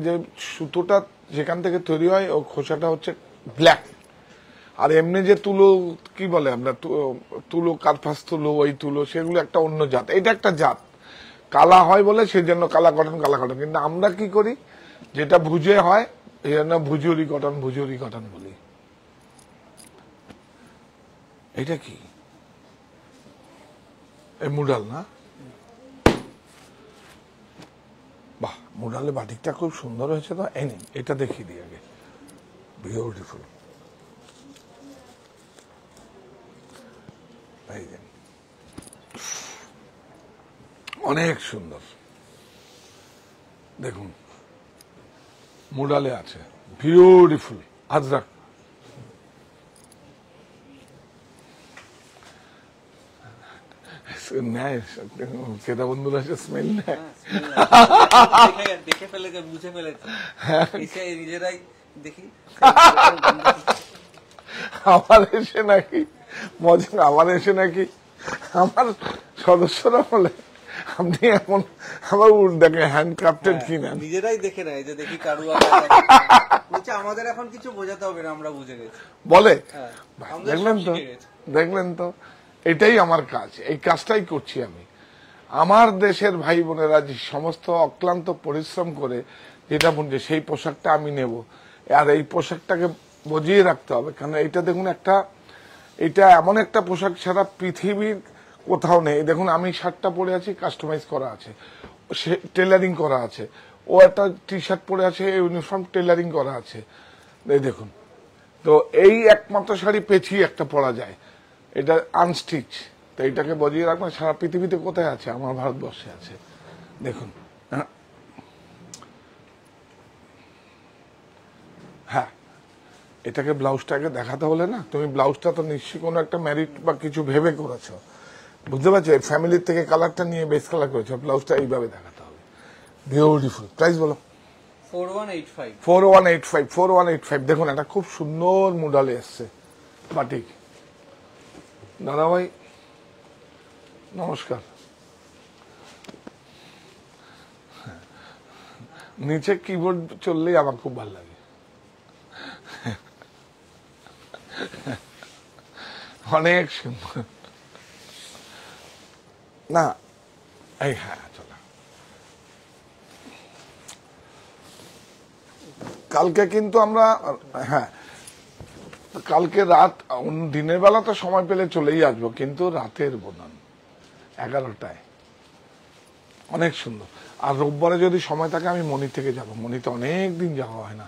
সুতোটা যেখান থেকে তৈরি হয়, ও খোসাটা হচ্ছে ব্ল্যাক। আর এমনি যে তুলো, কি বলে আমরা, তুলো, কার্পাস তুলো, ওই তুলো, সেগুলো একটা অন্য জাত। এটা একটা জাত, কালা হয় বলে সেই জন্য কালা কটন। কিন্তু আমরা কি করি, যেটা ভুজে হয় এই জন্য ভুজুরি কটন বলি। এটা কি? এই মুডাল না? বাহ, মুডালে বাটিকটা খুব সুন্দর হয়েছে তো। এই নিন, এটা দেখিয়ে দিই আগে, বিউটিফুল। অনেক সুন্দর, দেখুন, মুডালে আছে, বিউটিফুল। আজরাক, নেয় ক্রেতা বন্ধুরা, স্মেল নেয়। দেখে ফেলেছে, বুঝে ফেলেছে, নিজেরাই দেখি। আমার এসে নাকি আমার সদস্যরা বলে আপনি এখন আমার দেখে হ্যান্ডক্রাফটেড কিনেন। নিজেরাই দেখে নেয় যে দেখি কারু আমাদের এখন কিছু বোঝাতে হবে না, আমরা বুঝে গেছি বলে। আমাদের দেখলেন তো, এটাই আমার কাজ, এই কাজটাই করছি আমি। আমার দেশের ভাই বোনেরা যে সমস্ত অক্লান্ত পরিশ্রম করে যেটা বলছে, সেই পোশাকটা আমি নেব। আর এই পোশাকটাকে বজিয়ে রাখতে হবে, কারণ এটা দেখুন, এটা এমন একটা পোশাক সারা পৃথিবীর কোথাও নেই। দেখুন, আমি শার্টটা পরে আছি, কাস্টমাইজ করা আছে, টেলারিং করা আছে। ও একটা টি শার্ট পরে আছে, ইউনিফর্ম টেলারিং করা আছে। এই দেখুন, তো এই একমাত্র শাড়ি পেছিয়ে একটা পরা যায়, এটা আনস্টিচ। তো এটাকে বজিয়ে রাখবেন। সারা পৃথিবীতে কোথায় আছে? আমার ভারতবর্ষে আছে। দেখুন, হ্যাঁ, এটাকে ব্লাউজটাকে দেখাতে হলে না, তুমি ব্লাউজটা তো নিশ্চয়ই কোনো একটা ম্যারিট বা কিছু ভেবে করেছো, বুঝতে পারছো? এই ফ্যামিলির থেকে কালারটা নিয়ে বেস কালার করেছো, ব্লাউজটা এইভাবে দেখাতে হবে। বিউটিফুল। প্রাইস বলো। 4185। দেখুন, এটা খুব সুন্দর মুডালে এসছে, বাটিক। দাদা ভাই নমস্কার। নিচে কিবোর্ড চললেই আমার খুব ভালো লাগে। অনেক সুন্দর। না এই হ্যাঁ চলো, কালকে কিন্তু আমরা হ্যাঁ কালকে রাত দিনের বেলা তো সময় পেলে চলেই আসবো, কিন্তু রাতের বোনান 11টায় অনেক সুন্দর। আর রোববারে যদি সময় থাকে আমি মণি থেকে যাব, মণিতে অনেক দিন যাওয়া হয় না,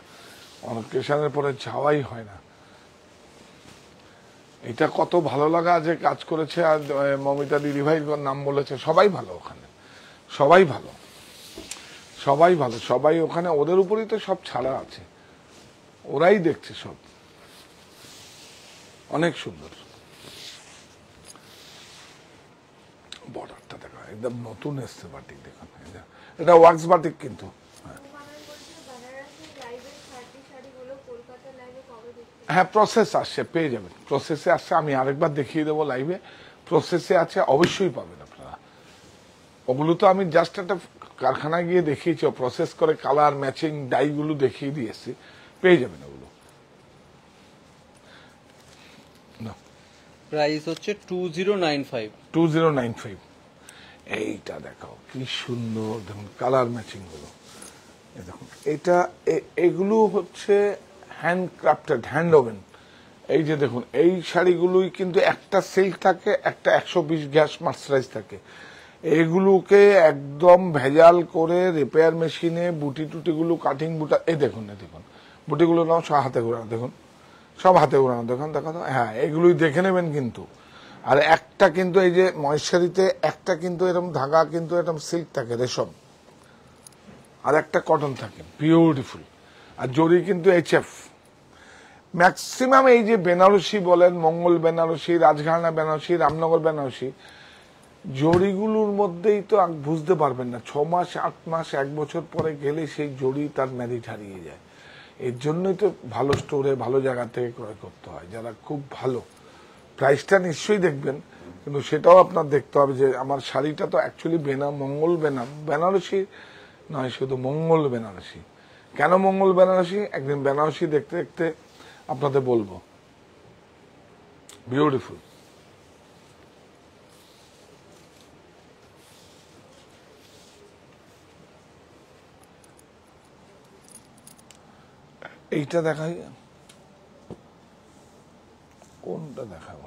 অকেশনের পরে যাওয়াই হয় না। এটা কত ভালো লাগা যে কাজ করেছে। আর মমিতা দিদিভাইয়ের নাম বলেছে, সবাই ভালো ওখানে, সবাই ভালো, সবাই ভালো, সবাই ওখানে, ওদের উপরই তো সব ছাড়া আছে, ওরাই দেখছে সব। অনেক সুন্দর বর্ডারটা দেখো, একদম নতুন এসছে বাটিক, দেখুন এটা ওয়াক্স বাটিক কিন্তু। হ্যাঁ প্রসেস আসছে, পেয়ে যাবেন, প্রসেসে আসছে, আমি আরেকবার দেখিয়ে দেবো লাইভে, প্রসেসে আছে, অবশ্যই পাবেন আপনারা। ওগুলো তো আমি জাস্ট একটা কারখানায় গিয়ে দেখিয়েছি, প্রসেস করে কালার ম্যাচিং ডাইগুলো দেখিয়ে দিয়েছি, পেয়ে যাবেন ওগুলো। প্রাইস হচ্ছে 2095। 2095। এইটা দেখাও কি সুন্দর, দেখুন কালার ম্যাচিং গুলো, দেখুন এটা এগুলো হচ্ছে হ্যান্ড ক্রাফটেড, হ্যান্ড ওভেন। এই যে দেখুন এই শাড়িগুলোই কিন্তু একটা সিল্ক থাকে, একটা 120 গ্যাস মার্সারাইজ থাকে। এগুলোকে একদম ভেজাল করে রিপেয়ার মেশিনে বুটি টুটিগুলো কাটিং বুটা, এই দেখুন, এই দেখুন বুটিগুলো নাও সব হাতে ঘোরানো, দেখুন সব হাতে ঘোরানো, দেখুন দেখো তো, হ্যাঁ এগুলোই দেখে নেবেন কিন্তু। আর একটা কিন্তু এই যে মহেশ্বরীতে একটা কিন্তু এরকম ধাগা কিন্তু এরকম সিল্ক থাকে রেশম, আর একটা কটন থাকে, বিউটিফুল। আর জরি কিন্তু HF ম্যাক্সিমাম। এই যে বেনারসি বলেন, মঙ্গল বেনারসি, রাজঘানা বেনারসি, রামনগর বেনারসি, জরিগুলোর মধ্যেই তো বুঝতে পারবেন না, 6 মাস 8 মাস 1 বছর পরে গেলে সেই জরি তার ম্যারিট হারিয়ে যায়। এর জন্যই তো ভালো স্টোরে ভালো জায়গা থেকে ক্রয় করতে হয়, যারা খুব ভালো। প্রাইসটা নিশ্চয়ই দেখবেন, কিন্তু সেটাও আপনার দেখতে হবে যে আমার শাড়িটা তো অ্যাকচুয়ালি মঙ্গল বেনারসি নয়, শুধু মঙ্গল বেনারসি। কেন মঙ্গল বেনারসি, একদিন বেনারসি দেখতে দেখতে আপনাদের বলবো। বিউটিফুল। এইটা দেখাই, কোনটা দেখাবো,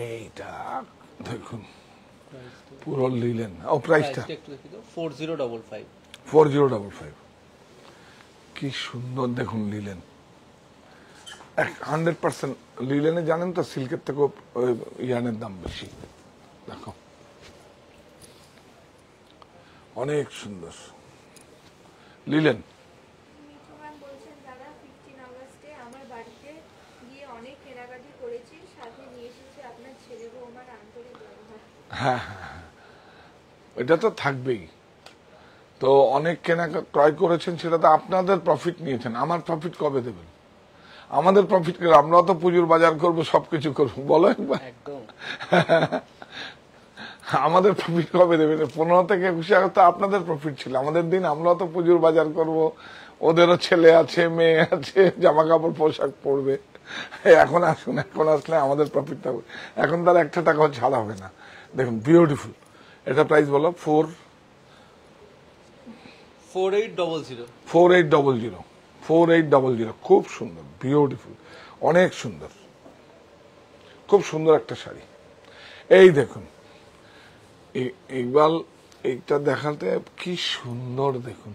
এইটা দেখুন পুরো লিলেন। ও প্রাইসটা 4055। 4055। কি সুন্দর দেখুন লিলেন, 100% লিলেনে জানেন তো সিল্কের থেকে ইয়ানের দাম বেশি। দেখো অনেক সুন্দর লিলেন। হ্যাঁ হ্যাঁ, এটা তো থাকবেই। তো অনেক কেনা ক্রয় করেছেন, সেটা তো আপনাদের প্রফিট নিয়েছেন, আমার প্রফিট কবে দেবেন? আমাদের প্রফিট করে আমরা তো পুজোর বাজার করবো, সবকিছু করবো, বলো একবার। আমাদের প্রফিট কবে দেবেন? 15 থেকে 21 আগস্ট তো আপনাদের প্রফিট ছিল, আমাদের দিন, আমরা তো পুজোর বাজার করব, ওদেরও ছেলে আছে, মেয়ে আছে, জামা কাপড় পোশাক পরবে। এখন আসুন, এখন আসলে আমাদের প্রফিট থাকবে, এখন তার একটা টাকাও ছাড় হবে না। দেখুন বিউটিফুল। এটা প্রাইস বলো। 4800। খুব সুন্দর, বিউটিফুল, অনেক সুন্দর, খুব সুন্দর একটা শাড়ি। এই দেখুন এইবার এইটা দেখাতে কি সুন্দর, দেখুন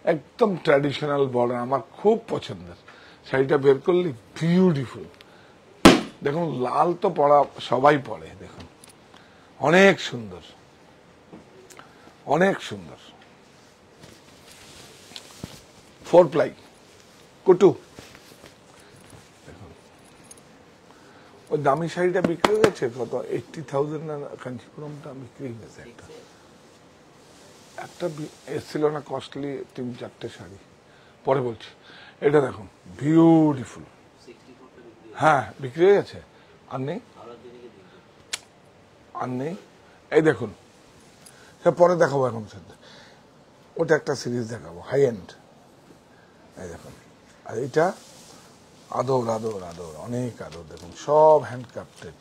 একদম ট্র্যাডিশনাল বর্ডার, আমার খুব পছন্দের। শাড়িটা বের করলে বিউটিফুল। দেখুন লাল তো পরা সবাই পরে, দেখুন অনেক সুন্দর, অনেক সুন্দর। 4 প্লাই কুটু। দেখুন ওই দামি শাড়িটা বিক্রি হয়ে গেছে কত, 80,000 না, কাঞ্চিপুরমটা বিক্রি হয়ে গেছে। একটা এসছিল না কস্টলি 3-4টে শাড়ি, পরে বলছি। এটা দেখুন বিউটিফুল। হ্যাঁ বিক্রি হয়ে গেছে, আর নেই, আর নেই। এই দেখুন, পরে দেখাবো। এখন ওটা একটা সিরিজ দেখাবো, হাই এন্ড। এই দেখুন, আর এটা আদর আদর আদর, অনেক আদর। দেখুন সব হ্যান্ডক্রাফটেড,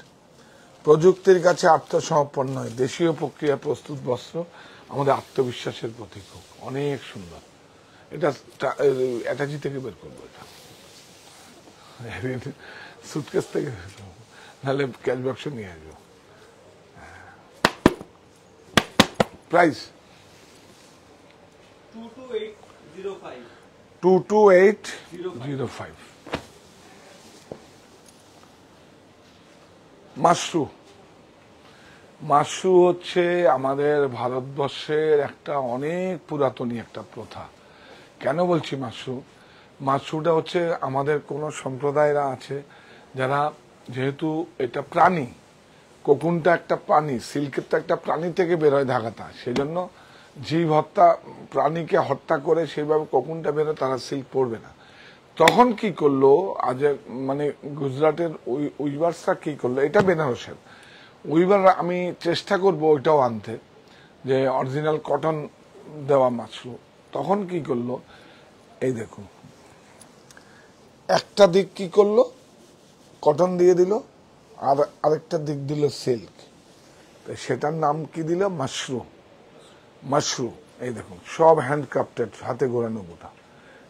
প্রযুক্তির কাছে আত্মসমর্পণ নয়, দেশীয় প্রক্রিয়া প্রস্তুত বস্ত্র আমাদের আত্মবিশ্বাসের প্রতীক হোক। অনেক সুন্দর। এটা অ্যাটাচি থেকে বের করবো, এটা সুটকেস থেকে বের করবো, নাহলে ক্যাশ বাক্স নিয়ে আসবো। প্রাইস 22805। মাশরু হচ্ছে আমাদের ভারতবর্ষের একটা অনেক পুরাতনী একটা প্রথা। কেন বলছি মাশরুটা হচ্ছে আমাদের কোন সম্প্রদায়রা আছে যারা, যেহেতু এটা প্রাণী, কোকুনটা একটা প্রাণী, সিল্কের তো একটা প্রাণী থেকে বের হয় ধাগাটা, সেজন্য জীব হত্যা, প্রাণীকে হত্যা করে সেইভাবে কোকুনটা বেরোয়, তারা সিল্ক পরবে না। তখন কি করলো, আজ মানে গুজরাটের উইভার্সরা কি করলো, এটা বেনারসের উইভার, আমি চেষ্টা করব ওইটাও আনতে, যে অরিজিনাল কটন দেওয়া মাশরু। তখন কি করলো, এই দেখুন একটা দিক কি করলো, কটন দিয়ে দিল, আর আরেকটা দিক দিল সিল্ক, সেটার নাম কি দিল, মাশরু। এই দেখুন সব হ্যান্ডক্রাফটেড, হাতে গোড়ানো গোটা।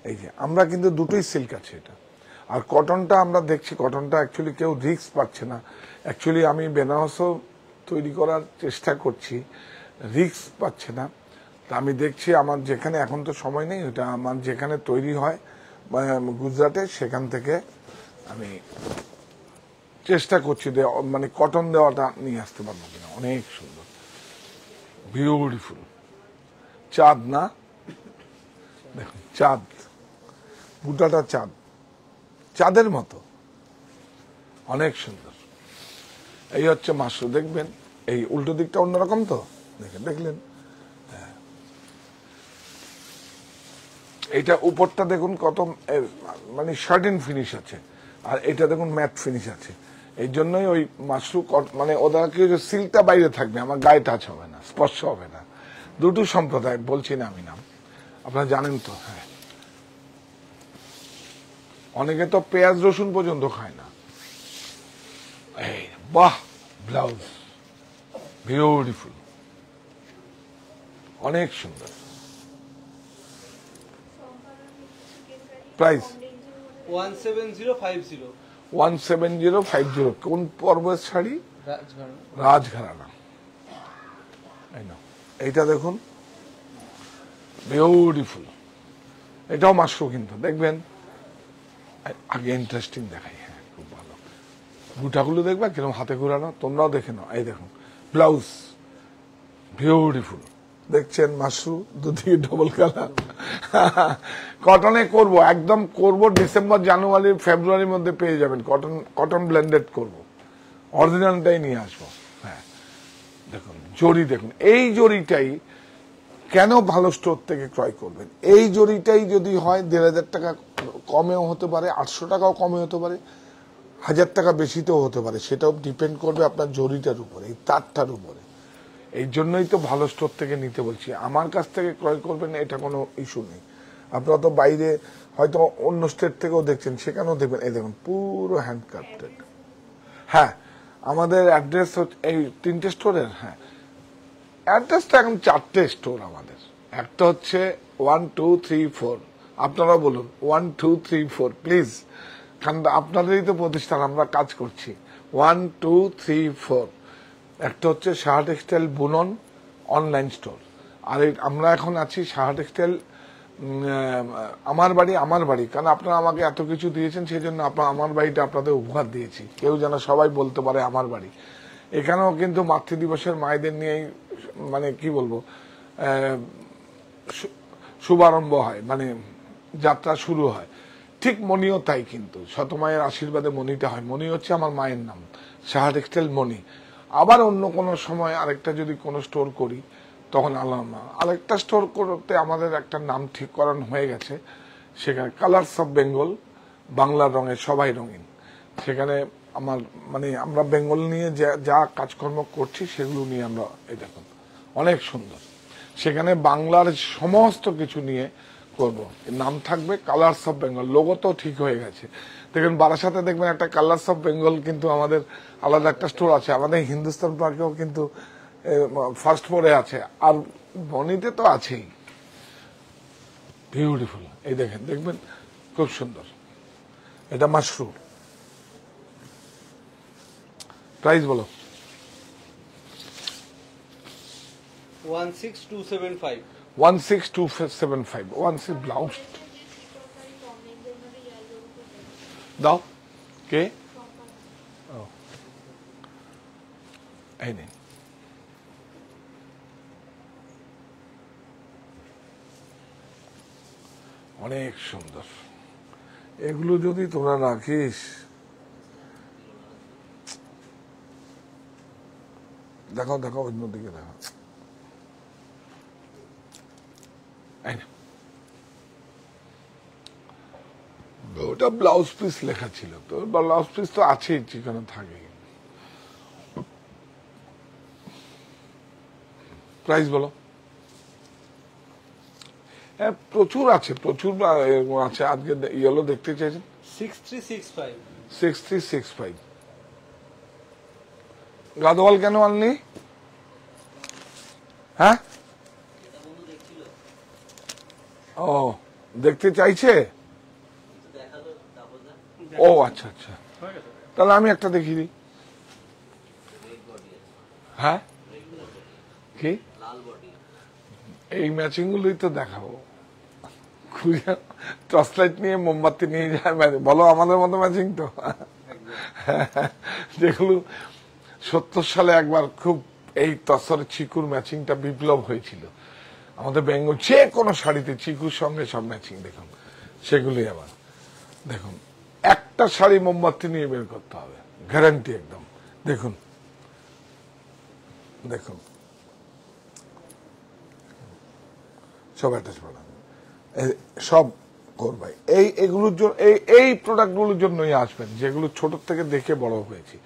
এই যে আমরা কিন্তু দুটোই সিল্ক আছে এটা। আর কটনটা আমরা দেখছি, কটনটা অ্যাকচুয়ালি কেউ রিস্ক পাচ্ছে না। অ্যাকচুয়ালি আমি বেনারসও তৈরি করার চেষ্টা করছি, রিস্ক পাচ্ছে না। তা আমি দেখছি আমার যেখানে, এখন তো সময় নেই, ওটা আমার যেখানে তৈরি হয় গুজরাটে, সেখান থেকে আমি চেষ্টা করছি মানে কটন দেওয়াটা নিয়ে আসতে পারবো কিনা। অনেক সুন্দর, বিউটিফুল। চাঁদ না, দেখুন চাঁদ, বুটাটা চাঁদের মতো, অনেক সুন্দর। এই হচ্ছে মাশরু। দেখবেন এই উল্টো দিকটা অন্যরকম, তো দেখলেন। এইটা উপরটা দেখুন কত মানে শার্টিন ফিনিশ আছে, আর এটা দেখুন ম্যাট ফিনিশ আছে। এই জন্যই ওই মাশরু মানে ওদের কি সিল্কটা বাইরে থাকবে, আমার গায়ে টাচ হবে না, স্পর্শ হবে না। দুটো সম্প্রদায়, বলছি না আমি নাম, আপনারা জানেন তো। হ্যাঁ, অনেকে তো পেঁয়াজ রসুন পর্যন্ত খায় না। এই বাহ, ব্লাউজ বিউটিফুল, অনেক সুন্দর। প্রাইস 17050। কোন পর্বের শাড়ি? রাজঘরানা। এইটা দেখুন বিউটিফুল, এটাও মাশরু কিন্তু। দেখবেন আগে ইন্টারেস্টিং দেখাই, হ্যাঁ খুব ভালো। বুটাগুলো দেখবা কিরকম হাতে ঘুরানো, তোমরাও দেখে নাও। এই দেখুন ব্লাউজ বিউটিফুল, দেখছেন মাশরু, দুদিকে ডবল কালার। কটনে করব, একদম করব, ডিসেম্বর জানুয়ারি ফেব্রুয়ারির মধ্যে পেয়ে যাবেন। কটন ব্লেন্ডেড করব, অরিজিনালটাই নিয়ে আসবো। হ্যাঁ দেখুন জরি, দেখুন এই জরিটাই কেন ভালো স্টোর থেকে ক্রয় করবেন। এই জরিটাই যদি হয় 1500 টাকা কমেও হতে পারে, 800 টাকাও কমে হতে পারে, 1000 টাকা বেশিতেও হতে পারে, সেটাও ডিপেন্ড করবে আপনার জরিটার উপরে, এই তারটার উপরে। এই জন্যই তো ভালো স্টোর থেকে নিতে বলছি। আমার কাছ থেকে ক্রয় করবেন, এটা কোনো ইস্যু নেই। আপনারা তো বাইরে হয়তো অন্য স্টেট থেকেও দেখছেন, সেখানেও দেখবেন। এই দেখুন পুরো হ্যান্ডক্রাফটেড। হ্যাঁ, আমাদের অ্যাড্রেস হচ্ছে এই 3টে স্টোরের। হ্যাঁ, অ্যাড্রেসটা এখন 4টে স্টোর আমাদের। একটা হচ্ছে 1 2 3 4, আপনারা বলুন 1 2 3 4 প্লিজ, কারণ আপনাদেরই তো প্রতিষ্ঠান, আমরা কাজ করছি। 1 2 3 4। একটা হচ্ছে সাহা টেক্সটাইল বুনন অনলাইন স্টোর, আর আমরা এখন আছি সাহা টেক্সটাইল আমার বাড়ি। কারণ আপনারা আমাকে এত কিছু দিয়েছেন, সেই জন্য আমার বাড়িটা আপনাদের উপহার দিয়েছি। কেউ যেন সবাই বলতে পারে আমার বাড়ি। এখানেও কিন্তু মাতৃদিবসের মায়েদের নিয়েই মানে কি বলবো শুভারম্ভ হয়, মানে যাত্রা শুরু হয়। ঠিক মনিও তাই, কিন্তু শতমায়ের আশীর্বাদে মনিটা হয়। মনি হচ্ছে আমার মায়ের নাম, সাহা টেক্সটাইল মনি। আবার অন্য কোনো সময় আরেকটা যদি কোনো স্টোর করি, তখন আলাদা আরেকটা স্টোর করতে আমাদের একটা নাম ঠিক করানো হয়ে গেছে। সেখানে কালার্স অফ বেঙ্গল, বাংলার রঙে সবাই রঙিন। সেখানে আমার মানে আমরা বেঙ্গল নিয়ে যা কাজকর্ম করছি, সেগুলো নিয়ে আমরা, এই দেখুন অনেক সুন্দর। সেখানে বাংলার সমস্ত কিছু নিয়ে করব। নাম থাকবে কালার্স অফ বেঙ্গল, লোগো তো ঠিক হয়ে গেছে। দেখবেন বারাসাতে দেখবেন একটা কালার্স অফ বেঙ্গল কিন্তু আমাদের আলাদা একটা স্টোর আছে, আমাদের হিন্দুস্তান পার্কেও কিন্তু ফার্স্ট ফ্লোরে আছে, আর বনিতে তো আছেই। বিউটিফুল, এই দেখেন, দেখবেন খুব সুন্দর। এটা মাশরুম, প্রাইস বলো। 16275 16275, 16 ব্লাউজ দাও। কে? ও, এই নেই। অনেক সুন্দর, এগুলো যদি তোরা রাখিস, দেখাও দেখাও, অন্যদিকে দেখাও। এই নে। ওটা ব্লাউজ পিস লেখা ছিল, তো ব্লাউজ পিস তো আছেই, যেখানে থাকে। প্রাইস বলো। হ্যাঁ, প্রচুর আছে, প্রচুর আছে। আজকে ইয়েলো দেখতে চাইছেন 6365 6365। গাদোয়াল কেন আনলি? হ্যাঁ, ও দেখতে চাইছে। ও আচ্ছা আচ্ছা, তাহলে আমি একটা দেখিয়ে দিই। হ্যাঁ, কি এই ম্যাচিং গুলোই তো দেখাবো। টর্চ লাইট নিয়ে মোমবাতি নিয়ে যায়, বলো আমাদের মতো ম্যাচিং তো। যেগুলো 70 সালে একবার খুব এই তসরের চিকুর ম্যাচিংটা বিপ্লব হয়েছিল আমাদের বেঙ্গল, যে কোনো শাড়িতে চিকুর সঙ্গে সব ম্যাচিং। দেখুন সেগুলি আবার দেখুন, একটা শাড়ি মোমবাতি নিয়ে বের করতে হবে, গ্যারান্টি একদম। দেখুন দেখুন, সব অ্যাটাচ করা, সব করবে। এইগুলোর জন্য, এই প্রোডাক্টগুলোর জন্যই আসবেন, যেগুলো ছোট থেকে দেখে বড় হয়েছি,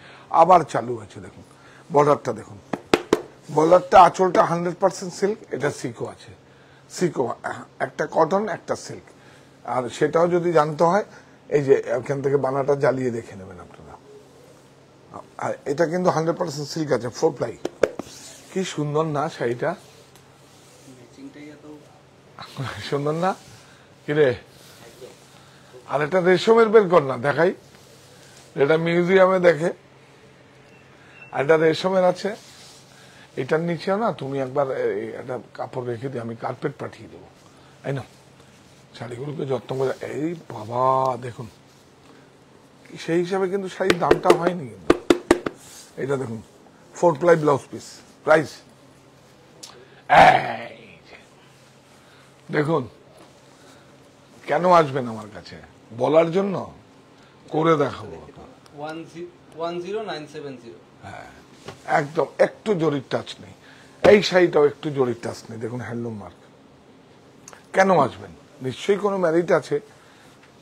আবার চালু হয়েছে। দেখুন বর্ডারটা, দেখুন বর্ডারটা, আঁচলটা 100% সিল্ক, এটা সিকো আছে, সিকো একটা কটন একটা সিল্ক। আর সেটাও যদি জানতে হয়, এই যে এখান থেকে বানাটা জ্বালিয়ে দেখে নেবেন আপনারা। আর এটা কিন্তু 100% সিল্ক আছে, 4 প্লাই। কি সুন্দর না শাড়িটা, ম্যাচিংটাই এত সুন্দর না? কিরে, আর এটা রেশমের বের কর না, দেখাই। এটা মিউজিয়ামে দেখে, আর এটা রেশমের আছে। এটার নিচেও না তুমি একবার একটা কাপড় রেখে দিয়ে আমি কার্পেট পাঠিয়ে দেবো। এই না, শাড়িগুলোকে যত্ন করে। এই বাবা দেখুন, সেই হিসাবে কিন্তু শাড়ির দামটা হয়নি কিন্তু। এটা দেখুন 4 প্লাই ব্লাউজ পিস, প্রাইস দেখুন। কেন আসবেন আমার কাছে? বলার জন্য, করে দেখাবো। 10970 একদম একটু জরির টাচ নেই, এই শাড়িটাও একটু জরির টাচ নেই। দেখুন হ্যান্ডলুম মার্ক। কেন আসবেন? নিশ্চয়ই কোনো ম্যারিট আছে।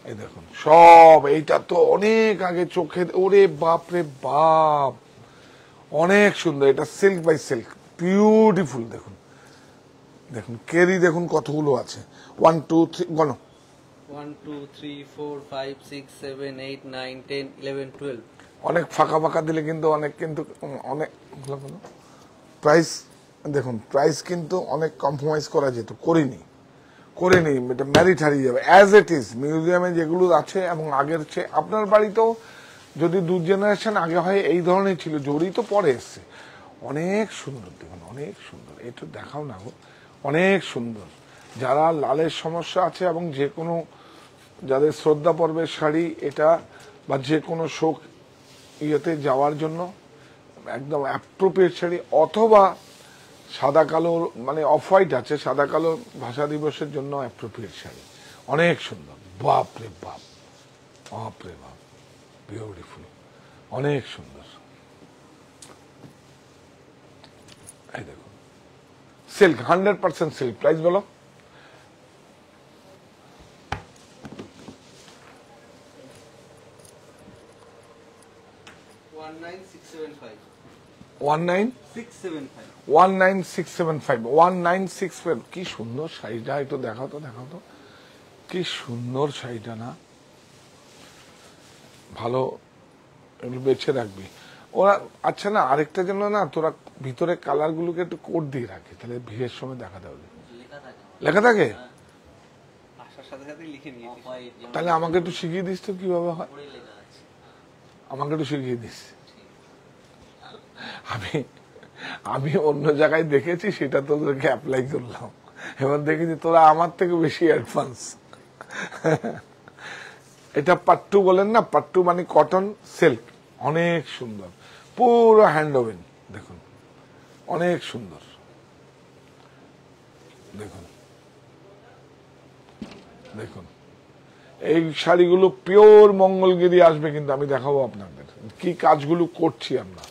এই দেখুন সব, এইটা তো অনেক আগে চোখে, ওরে বাপ রে বাপ, অনেক সুন্দর। এটা সিল্ক বাই সিল্ক, বিউটিফুল। দেখুন দেখুন কেরি, দেখুন কতগুলো আছে। 1 2 3 গণ। 1 2 3 4 5 6 7 8 9 10 11 12। অনেক ফাঁকা ফাঁকা দিলে কিন্তু অনেক, কিন্তু অনেক প্রাইস দেখুন, প্রাইস কিন্তু অনেক কম্প্রোমাইজ করা যেত, করিনি। এটা ম্যারিট হারিয়ে যাবে অ্যাজ ইট ইজ। মিউজিয়ামে যেগুলো আছে এবং আগের চেয়ে, আপনার বাড়িতেও যদি 2 জেনারেশন আগে হয় এই ধরনের ছিল, জড়ি তো পরে এসছে। অনেক সুন্দর, দেখুন অনেক সুন্দর। এটা দেখাও না গো, অনেক সুন্দর। যারা লালের সমস্যা আছে এবং যে কোনো, যাদের শ্রদ্ধা পর্বের শাড়ি এটা, বা যে কোনো শোক ইয়েতে যাওয়ার জন্য একদম অ্যাপ্রোপ্রিয়েট শাড়ি, অথবা সাদা কালো, মানে অফ হোয়াইট আছে, সাদা কালো ভাষা দিবসের জন্য অ্যাপ্রোপ্রিয়েট শাড়ি, অনেক সুন্দর। বাপ রে বাপ, বাপ রে বাপ, বিউটিফুল, অনেক সুন্দর। এই দেখুন সিল্ক, 100% সিল্ক। প্রাইস বলো। 19675 19675 1965 কি সুন্দর শাড়িটা, একটু দেখাও তো কি সুন্দর শাড়িটা না, ভালো, এগুলো বেছে রাখবি ওরা। আচ্ছা না, আরেকটা জন্য না, তোরা ভিতরে কালার গুলোকে একটু কোড দিয়ে রাখি, তাহলে ভিড়ের সময় দেখা যাবে। লেখা থাকে? আসার সাথে সাথে লিখে নিয়েছি। তাহলে আমাকে একটু শিখিয়ে দিস তো কিভাবে হয়, আমাকে একটু শিখিয়ে দিস। আমি অন্য জায়গায় দেখেছি, সেটা তোদেরকে অ্যাপ্লাই করলাম, এবার দেখেছি তোরা আমার থেকে বেশি অ্যাডভান্স। এটা পাট্টু বলেন না, পাট্টু মানে কটন সিল্ক, অনেক সুন্দর, পুরো হ্যান্ড ওভেন, দেখুন অনেক সুন্দর, দেখুন দেখুন এই শাড়িগুলো পিওর মঙ্গলগিরি আসবে, কিন্তু আমি দেখাবো আপনাদের কি কাজগুলো করছি আমরা,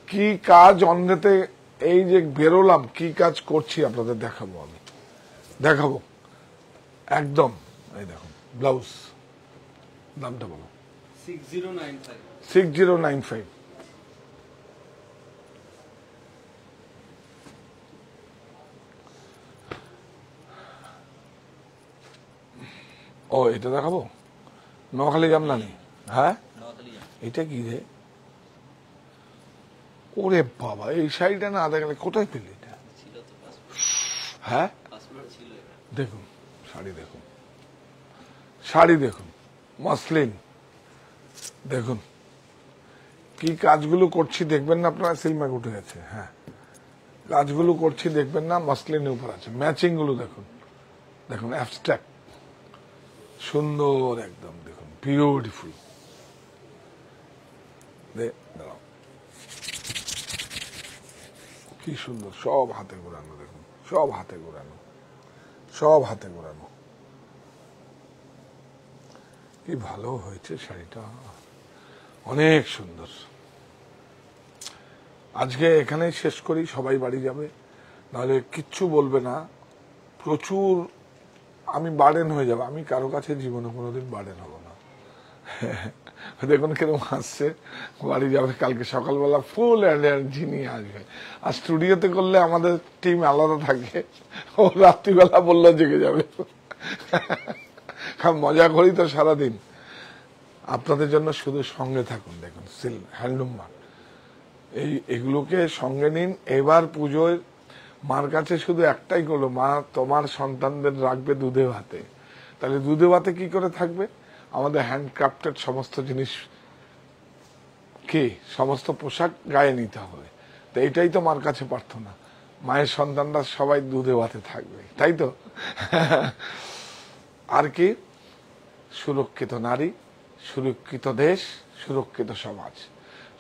কি কাজ অন্যতে, এই যে বেরোলাম কি কাজ করছি আপনাদের দেখাবো, আমি দেখাবো একদম। এই দেখুন ব্লাউজ, দামটা বলো। 6095। ও এটা দেখাবো, নোয়াখালী জামদানি। হ্যাঁ এটা কি রে, ওরে বাবা, এই শাড়িটা না দেখালে কোথায় পেলে এটা? হ্যাঁ দেখুন শাড়ি, দেখুন শাড়ি, দেখুন মসলিন, দেখুন কি কাজগুলো করছি দেখবেন না আপনারা, সিলমাক উঠে গেছে। হ্যাঁ কাজগুলো করছি দেখবেন না, মসলিনের উপর আছে, ম্যাচিং গুলো দেখুন, দেখুন অ্যাবস্ট্রাক্ট, সুন্দর একদম, দেখুন বিউটিফুল। দাঁড়াও, কি সুন্দর, সব হাতে ঘোরানো, দেখুন সব হাতে ঘোরানো, সব হাতে ঘোরানো, কি ভালো হয়েছে শাড়িটা, অনেক সুন্দর। আজকে এখানেই শেষ করি, সবাই বাড়ি যাবে, নাহলে কিচ্ছু বলবে না, প্রচুর আমি বার্ডেন হয়ে যাবো, আমি কারো কাছে জীবনে কোনোদিন বার্ডেন হব না। দেখুন কিরকম হাসছে, বাড়ি যাবে কালকে সকালবেলা ফুল এনার্জি নিয়ে আসবে। আর স্টুডিওতে করলে আমাদের টিম আলাদা থাকে, ও রাত্রিবেলা বললো জেগে যাবে, মজা করি তো সারাদিন। আপনাদের জন্য শুধু সঙ্গে থাকুন, দেখুন সিল হ্যান্ডলুম মার্ক, এগুলোকে সঙ্গে নিন। এবার পুজোয় মার কাছে শুধু একটাই করলো, মা তোমার সন্তানদের রাখবে দুধে ভাতে, তাহলে দুধে ভাতে কি করে থাকবে? আমাদের হ্যান্ডক্রাফটেড সমস্ত জিনিস, কি সমস্ত পোশাক গায়ে নিতে হবে। তো এটাই তো মার কাছে প্রার্থনা, মায়ের সন্তানরা সবাই দুধে ভাতে থাকবে, তাই তো? আর কি, সুরক্ষিত নারী, সুরক্ষিত দেশ, সুরক্ষিত সমাজ,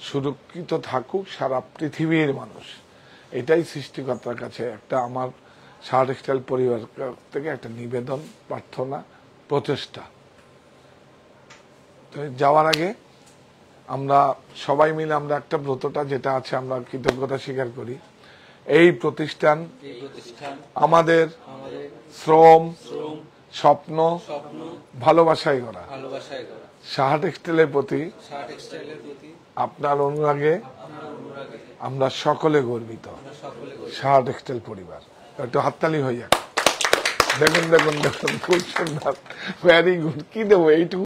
সুরক্ষিত থাকুক সারা পৃথিবীর মানুষ, এটাই সৃষ্টিকর্তার কাছে একটা আমার সাহা টেক্সটাইল পরিবার থেকে একটা নিবেদন, প্রার্থনা, প্রচেষ্টা। তো যাওয়ার আগে আমরা সবাই মিলে আমরা একটা ব্রতটা যেটা আছে আমরা কৃতজ্ঞতা স্বীকার করি। এই প্রতিষ্ঠান আমাদের শ্রম, স্বপ্ন, ভালোবাসায় গড়া। সাহা টেক্সটাইলের প্রতি আপনার অনুরাগে আমরা সকলে গর্বিত, সাহা টেক্সটাইল পরিবার। একটু হাততালি হয়ে যাক, দেখুন দেখুন দেখুন, খুব সুন্দর, ভেরি গুড। কি দেবো এইটুকু?